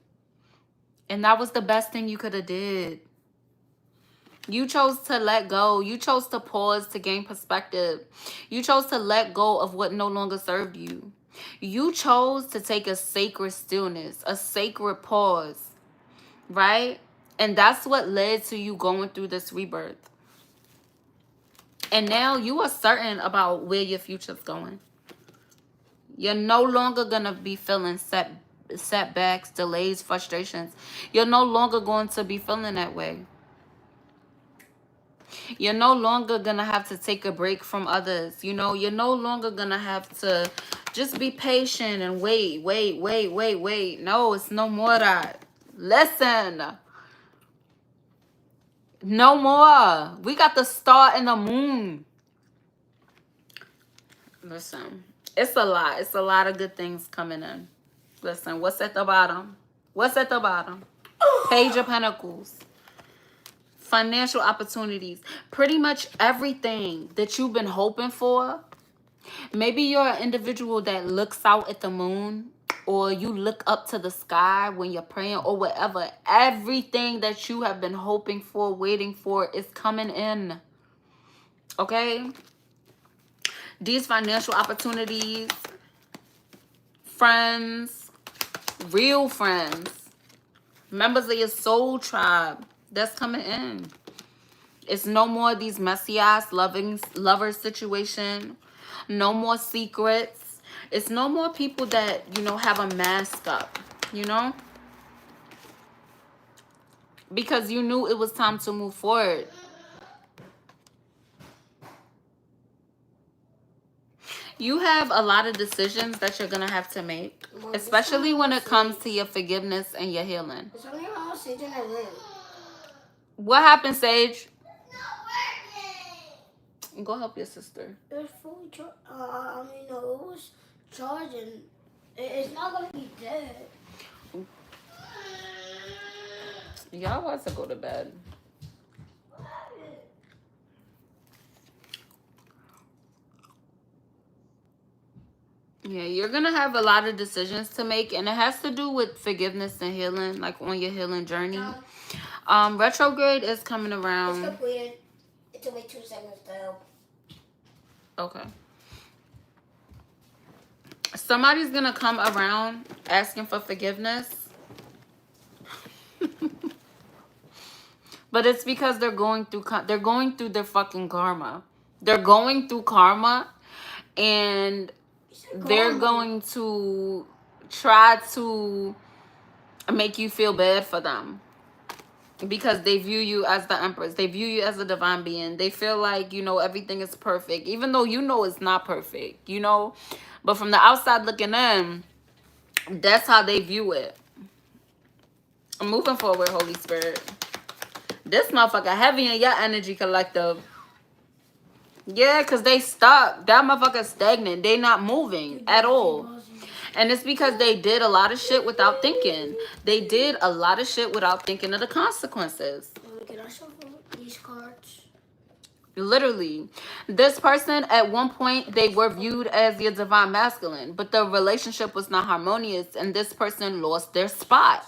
And that was the best thing you could have did. You chose to let go. You chose to pause to gain perspective. You chose to let go of what no longer served you. You chose to take a sacred stillness, a sacred pause, right? And that's what led to you going through this rebirth. And now you are certain about where your future's going. You're no longer going to be feeling setbacks, delays, frustrations. You're no longer going to be feeling that way. You're no longer going to have to take a break from others. You know, you're no longer going to have to just be patient and wait. No, it's no more that. Listen. No more. We got the star and the moon. Listen. It's a lot. It's a lot of good things coming in. Listen, what's at the bottom? What's at the bottom? Page of Pentacles. Financial opportunities. Pretty much everything that you've been hoping for. Maybe you're an individual that looks out at the moon, or you look up to the sky when you're praying, or whatever. Everything that you have been hoping for, waiting for, is coming in. Okay? These financial opportunities, friends, real friends, members of your soul tribe, that's coming in. It's no more these messy ass lover situation. No more secrets. It's no more people that, you know, have a mask up, you know, because you knew it was time to move forward. You have a lot of decisions that you're gonna have to make, especially when it comes to your forgiveness and your healing. What happened, Sage? Go help your sister. It was fully charged. It was charging. It's not gonna be dead. Y'all want to go to bed. Yeah, you're gonna have a lot of decisions to make, and it has to do with forgiveness and healing, like on your healing journey. Retrograde is coming around. It's completed. It's only 2 seconds though. Okay. Somebody's gonna come around asking for forgiveness. But it's because they're going through their fucking karma. They're going through karma, and they're going to try to make you feel bad for them. Because they view you as the Empress. They view you as a divine being. They feel like, you know, everything is perfect. Even though you know it's not perfect, you know. But from the outside looking in, that's how they view it. I'm moving forward, Holy Spirit. This motherfucker heavy in your energy collective. Yeah, because they stuck. That motherfucker stagnant. They not moving at all. And it's because they did a lot of shit without thinking. They did a lot of shit without thinking of the consequences. Can I shuffle these cards? Literally. This person, at one point, they were viewed as your divine masculine. But the relationship was not harmonious. And this person lost their spot.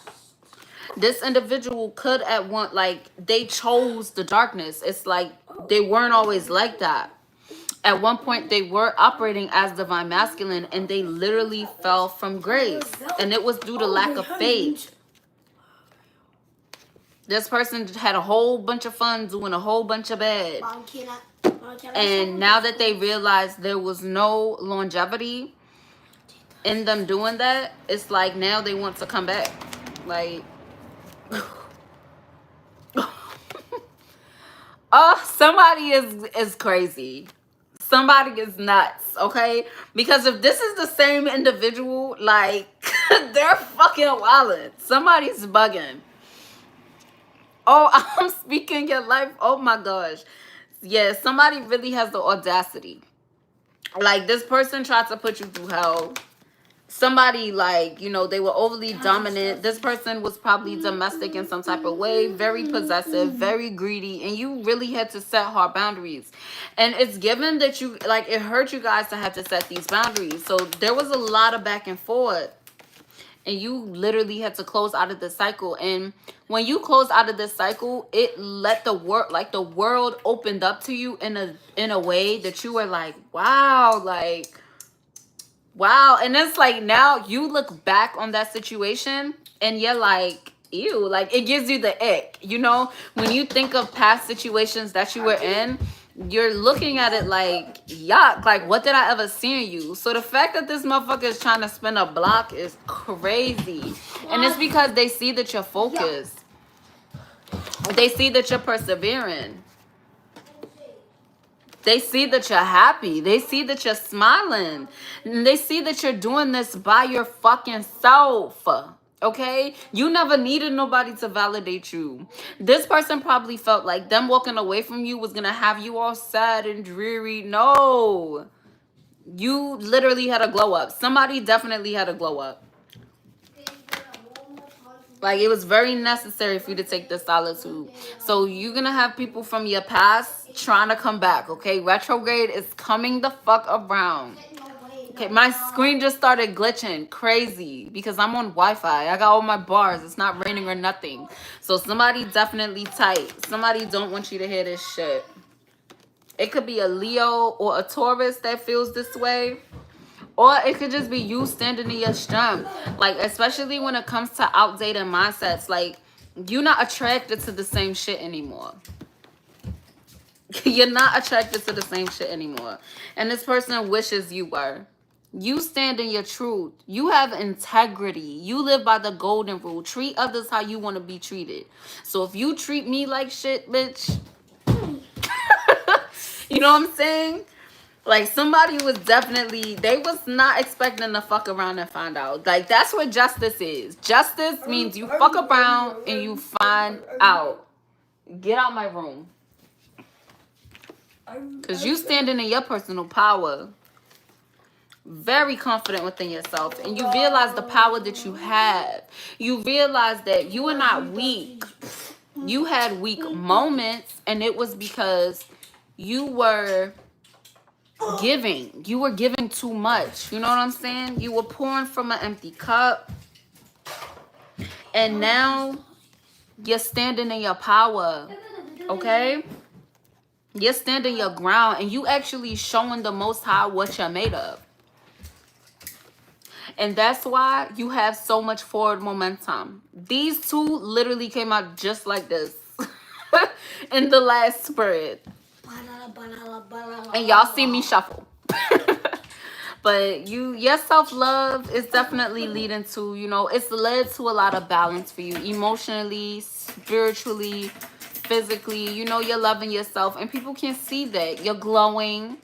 This individual could at one, like, they chose the darkness. It's like they weren't always like that. At one point, they were operating as divine masculine, and they literally fell from grace. And it was due to lack of faith. This person had a whole bunch of fun doing a whole bunch of bad. And now that they realized there was no longevity in them doing that, it's like now they want to come back. Like... Oh, somebody is crazy. Somebody is nuts, okay? Because if this is the same individual, like, they're fucking wildin'. Somebody's bugging. Oh, I'm speaking your life. Oh my gosh. Yeah, somebody really has the audacity. Like, this person tried to put you through hell. somebody like, you know, they were overly dominant. This person was probably domestic in some type of way, very possessive, very greedy, and you really had to set hard boundaries. And it's given that you, like, it hurt you guys to have to set these boundaries. So there was a lot of back and forth, and you literally had to close out of the cycle. And when you close out of this cycle, it let the world, like, the world opened up to you in a way that you were like, wow, like, wow. And it's like, now you look back on that situation and you're like, ew, like, it gives you the ick, you know, when you think of past situations that you were in, you're looking at it like, yuck, like, what did I ever see in you? So the fact that this motherfucker is trying to spin a block is crazy. And it's because they see that you're focused. They see that you're persevering. They see that you're happy. They see that you're smiling. And they see that you're doing this by your fucking self. Okay? You never needed nobody to validate you. This person probably felt like them walking away from you was going to have you all sad and dreary. No. You literally had a glow up. Somebody definitely had a glow up. Like, it was very necessary for you to take this solitude. So you're going to have people from your past trying to come back, okay? Retrograde is coming the fuck around. Okay, my screen just started glitching crazy because I'm on Wi-Fi. I got all my bars. It's not raining or nothing. So somebody definitely tight. Somebody don't want you to hear this shit. It could be a Leo or a Taurus that feels this way. Or it could just be you standing in your strength. Like, especially when it comes to outdated mindsets. Like, you're not attracted to the same shit anymore. You're not attracted to the same shit anymore. And this person wishes you were. You stand in your truth. You have integrity. You live by the golden rule. Treat others how you want to be treated. So if you treat me like shit, bitch. You know what I'm saying? Like, somebody was definitely, they was not expecting to fuck around and find out. Like, that's what justice is. Justice means you fuck around and you find out. Get out my room. Because you standing in your personal power. Very confident within yourself. And you realize the power that you have. You realize that you are not weak. You had weak moments. And it was because you were giving. You were giving too much. You know what I'm saying? You were pouring from an empty cup. And now you're standing in your power. Okay? You're standing your ground. And you actually showing the Most High what you're made of. And that's why you have so much forward momentum. These two literally came out just like this. In the last spread. And y'all see me shuffle. But your self-love is definitely leading to, you know, it's led to a lot of balance for you. Emotionally, spiritually, physically. You know, you're loving yourself. And people can see that. You're glowing.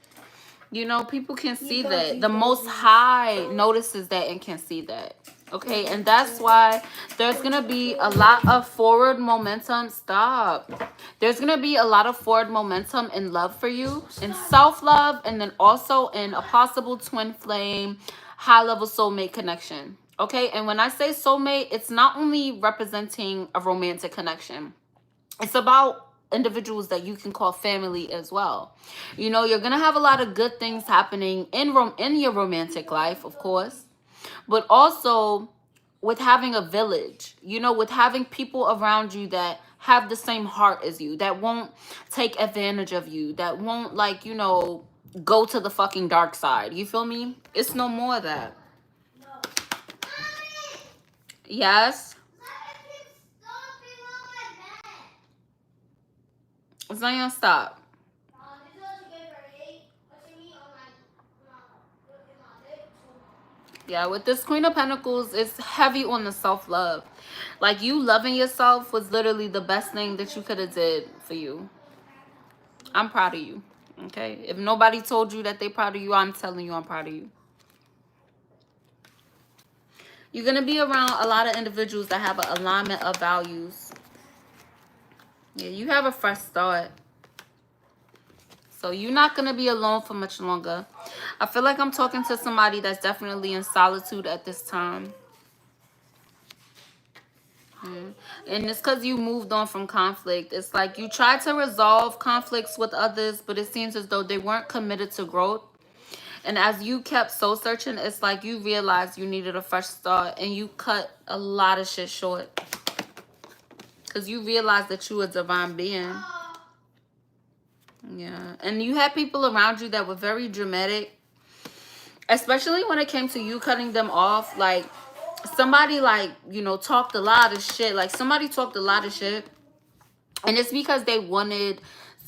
You know, people can see that. The Most High notices that and can see that. Okay, and that's why there's going to be a lot of forward momentum. Stop. There's going to be a lot of forward momentum in love for you, in self-love, and then also in a possible twin flame, high-level soulmate connection. Okay, and when I say soulmate, it's not only representing a romantic connection. It's about individuals that you can call family as well. You know, you're going to have a lot of good things happening in your romantic life, of course. But also with having a village, you know, with having people around you that have the same heart as you, that won't take advantage of you, that won't, like, you know, go to the fucking dark side. You feel me? It's no more of that. Yes? Zion, stop. Yeah, with this Queen of Pentacles, it's heavy on the self-love. Like, you loving yourself was literally the best thing that you could have did for you. I'm proud of you, okay? If nobody told you that they proud of you, I'm telling you I'm proud of you. You're going to be around a lot of individuals that have an alignment of values. Yeah, you have a fresh start. So you're not going to be alone for much longer. I feel like I'm talking to somebody that's definitely in solitude at this time. And it's because you moved on from conflict. It's like you tried to resolve conflicts with others, but it seems as though they weren't committed to growth. And as you kept soul searching, it's like you realized you needed a fresh start, and you cut a lot of shit short. Because you realized that you a divine being. Yeah. And you had people around you that were very dramatic. Especially when it came to you cutting them off. Like, somebody, like, you know, talked a lot of shit. Like, somebody talked a lot of shit. And it's because they wanted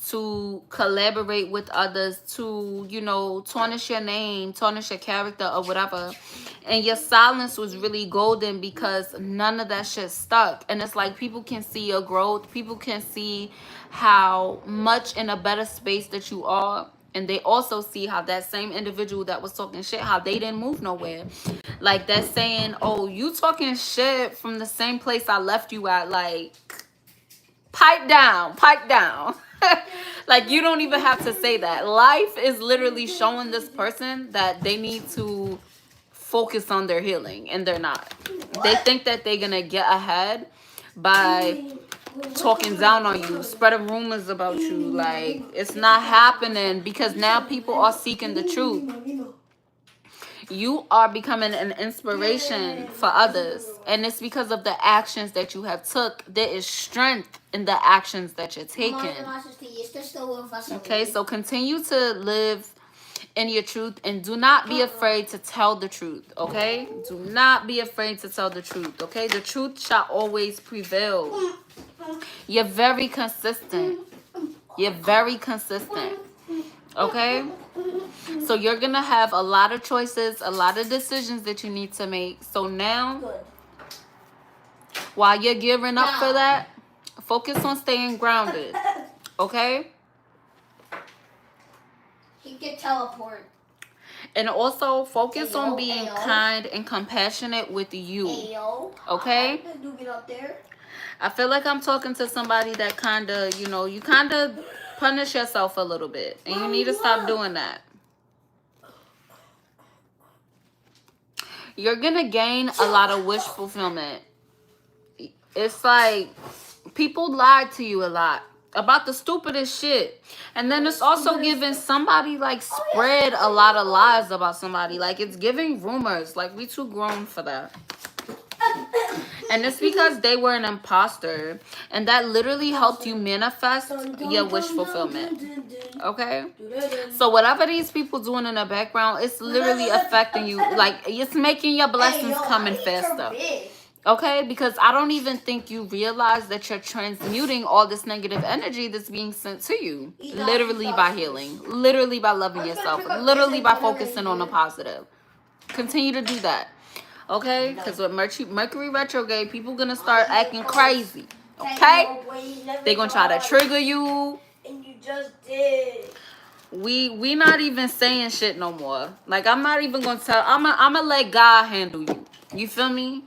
to collaborate with others to, you know, tarnish your name, tarnish your character or whatever. And your silence was really golden because none of that shit stuck. And it's like people can see your growth. People can see how much in a better space that you are. And they also see how that same individual that was talking shit, how they didn't move nowhere. Like, that's saying, oh, you talking shit from the same place I left you at. Like, pipe down, pipe down. Like, you don't even have to say that. Life is literally showing this person that they need to focus on their healing, and they're not. They think that they're gonna get ahead by talking down on you, spreading rumors about you. Like, it's not happening, because now people are seeking the truth. You are becoming an inspiration for others, and it's because of the actions that you have took. There is strength in the actions that you're taking. Okay, so continue to live in your truth, and do not be afraid to tell the truth. Okay, do not be afraid to tell the truth. Okay, the truth shall always prevail. You're very consistent. You're very consistent. Okay, so you're gonna have a lot of choices, a lot of decisions that you need to make. So now, while you're gearing up for that, focus on staying grounded. Okay, He can teleport. and also focus on being kind and compassionate with you. Okay, I feel like I'm talking to somebody that kind of, you know, you kind of punish yourself a little bit, and you need to stop doing that. You're gonna gain a lot of wish fulfillment. It's like people lied to you a lot about the stupidest shit, and then it's also giving somebody, like, spread a lot of lies about somebody. Like, it's giving rumors. Like, we too grown for that. And it's because they were an imposter, and that literally helped you manifest your wish fulfillment. Okay, so whatever these people doing in the background, it's literally affecting you. Like, it's making your blessings coming faster. Okay, because I don't even think you realize that you're transmuting all this negative energy that's being sent to you. Literally by healing, literally by loving yourself, literally by focusing on the positive. Continue to do that. Okay, because with Mercury retrograde, people gonna start acting crazy. Okay, they gonna try to trigger you. And you just did. We not even saying shit no more. Like, I'm not even gonna tell. I'ma let God handle you. You feel me?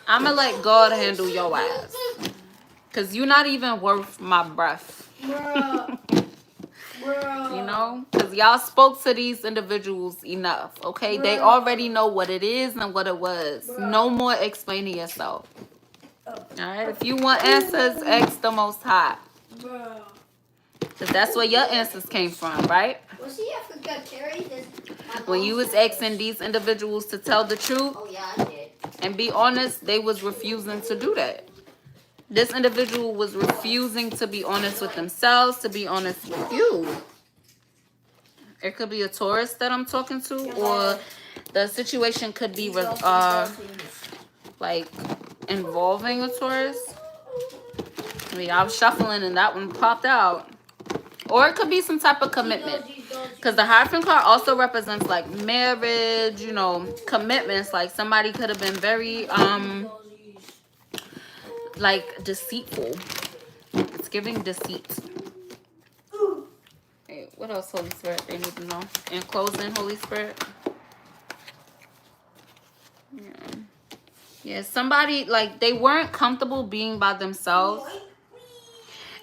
I'ma let God handle your ass. Cause you're not even worth my breath. Bruh. You know? Cause y'all spoke to these individuals enough. Okay? They already know what it is and what it was. No more explaining yourself. Alright? If you want answers, ask the Most High. Cause that's where your answers came from, right? Was he Africa carry this? When you was asking these individuals to tell the truth, Oh yeah, I did. and be honest, they was refusing to do that. This individual was refusing to be honest with themselves, to be honest with you. It could be a Taurus that I'm talking to, or the situation could be like involving a Taurus. I mean, I was shuffling and that one popped out. Or it could be some type of commitment. Because the Hierophant card also represents, like, marriage, you know, commitments. Like, somebody could have been very, like, deceitful. It's giving deceit. Hey, what else, Holy Spirit, they need to know? In closing, Holy Spirit. Yeah, somebody, like, they weren't comfortable being by themselves.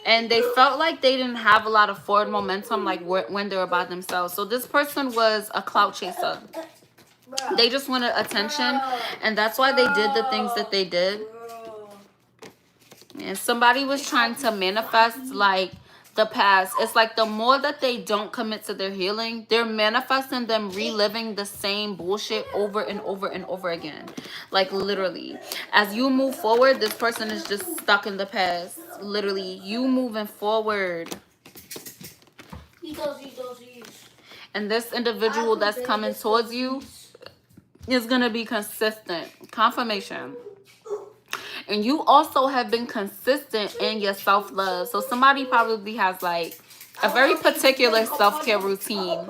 And they felt like they didn't have a lot of forward momentum like when they were by themselves. So this person was a clout chaser. They just wanted attention, and that's why they did the things that they did. And somebody was trying to manifest like the past. It's like the more that they don't commit to their healing, they're manifesting them reliving the same bullshit over and over and over again. Like literally, as you move forward, this person is just stuck in the past. Literally, you moving forward. And this individual that's coming towards you is going to be consistent. Confirmation. And you also have been consistent in your self-love. So somebody probably has like a very particular self-care routine.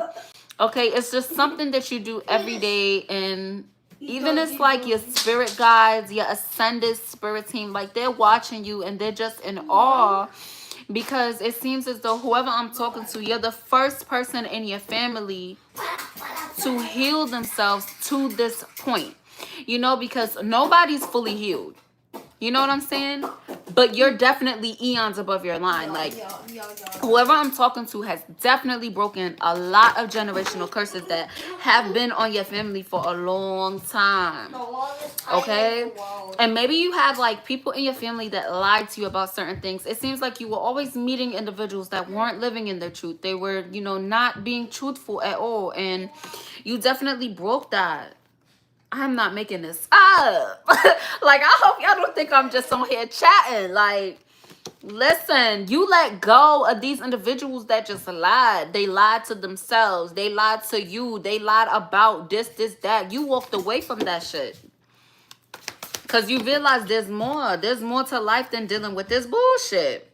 Okay, it's just something that you do every day. And even it's like your spirit guides, your ascended spirit team, like they're watching you and they're just in awe. Because it seems as though whoever I'm talking to, you're the first person in your family to heal themselves to this point. You know, because nobody's fully healed. You know what I'm saying? But you're definitely eons above your line. Like, whoever I'm talking to has definitely broken a lot of generational curses that have been on your family for a long time. Okay? And maybe you have, like, people in your family that lied to you about certain things. It seems like you were always meeting individuals that weren't living in their truth. They were, you know, not being truthful at all. And you definitely broke that. I'm not making this up. Like, I hope y'all don't think I'm just on here chatting. Like, listen, you let go of these individuals that just lied. They lied to themselves. They lied to you. They lied about this, that. You walked away from that shit. Because you realize there's more. There's more to life than dealing with this bullshit.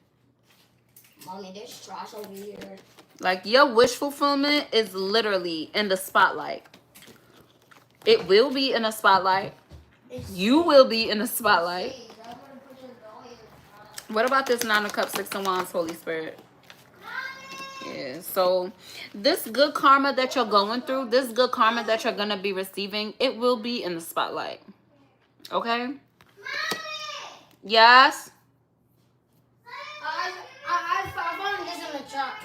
Mommy, there's trash over here. Like, your wish fulfillment is literally in the spotlight. It will be in a spotlight. You will be in the spotlight. What about this 9 of Cups, 6 of Wands, Holy Spirit? Yeah, so this good karma that you're going through, this good karma that you're going to be receiving, it will be in the spotlight. Okay? Mommy! Yes? I found this in the truck.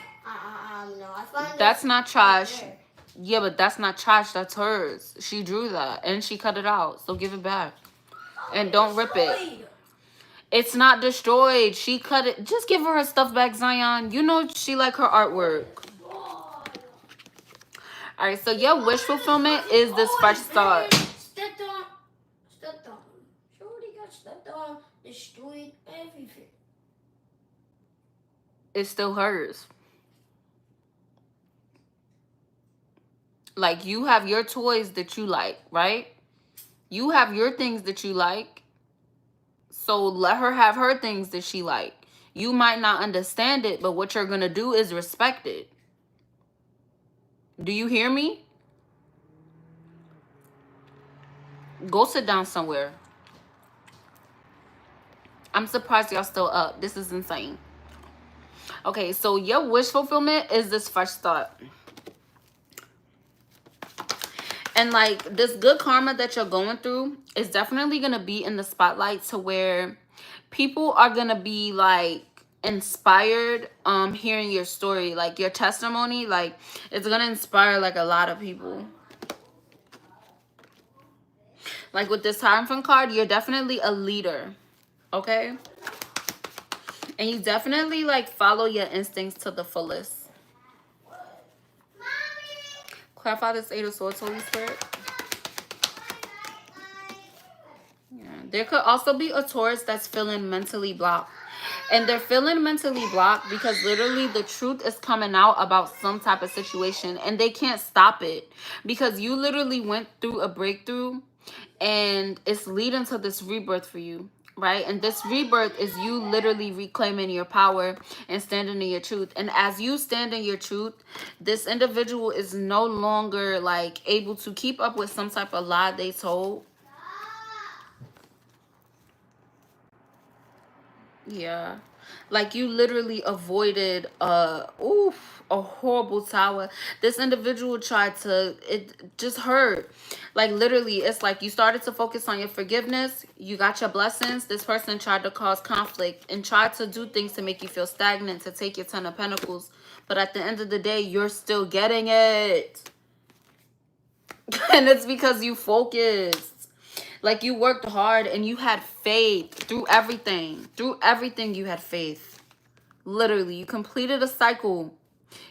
No, I found this. That's not trash. Yeah, but that's not trash. That's hers. She drew that and she cut it out. So give it back. And don't rip it. It's not destroyed. She cut it. Just give her her stuff back, Zion. You know she like her artwork. Alright, so your wish fulfillment is this fresh start. Stepped on. Shorty got stepped on. Destroyed everything. It's still hers. Like, you have your toys that you like, right? You have your things that you like. So let her have her things that she like. You might not understand it, but what you're going to do is respect it. Do you hear me? Go sit down somewhere. I'm surprised y'all still up. This is insane. Okay, so your wish fulfillment is this fresh start. And like this good karma that you're going through is definitely going to be in the spotlight to where people are going to be like inspired hearing your story, like your testimony. Like it's going to inspire like a lot of people. Like with this Hierophant card, you're definitely a leader. Okay? And you definitely like follow your instincts to the fullest. Clarify this 8 of Swords, Holy Spirit. Yeah. There could also be a Taurus that's feeling mentally blocked. And they're feeling mentally blocked because literally the truth is coming out about some type of situation. And they can't stop it. Because you literally went through a breakthrough. And it's leading to this rebirth for you. Right? And this rebirth is you literally reclaiming your power and standing in your truth. And as you stand in your truth, this individual is no longer like able to keep up with some type of lie they told. Yeah. Like you literally avoided a horrible tower. This individual tried to, it just hurt. Like literally, it's like you started to focus on your forgiveness, you got your blessings. This person tried to cause conflict and tried to do things to make you feel stagnant, to take your 10 of Pentacles. But at the end of the day, you're still getting it. And it's because you focused. Like you worked hard and you had faith through everything. Through everything you had faith. Literally, you completed a cycle.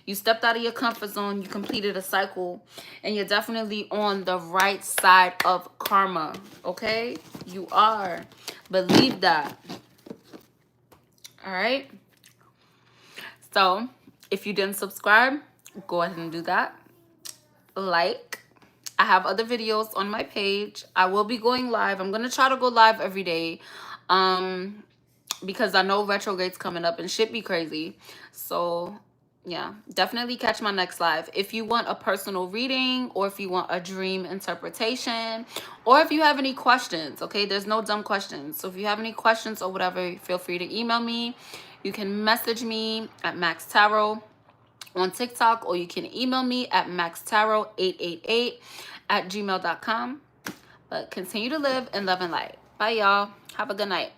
You stepped out of your comfort zone. You completed a cycle. And you're definitely on the right side of karma. Okay? You are. Believe that. Alright? So, if you didn't subscribe, go ahead and do that. Like. I have other videos on my page. I will be going live. I'm going to try to go live every day. Because I know retrograde's coming up and shit be crazy. So, yeah. Definitely catch my next live. If you want a personal reading or if you want a dream interpretation or if you have any questions, okay? There's no dumb questions. So, if you have any questions or whatever, feel free to email me. You can message me at Max Tarot on TikTok, or you can email me at maxtarot888@gmail.com. But continue to live in love and light. Bye, y'all. Have a good night.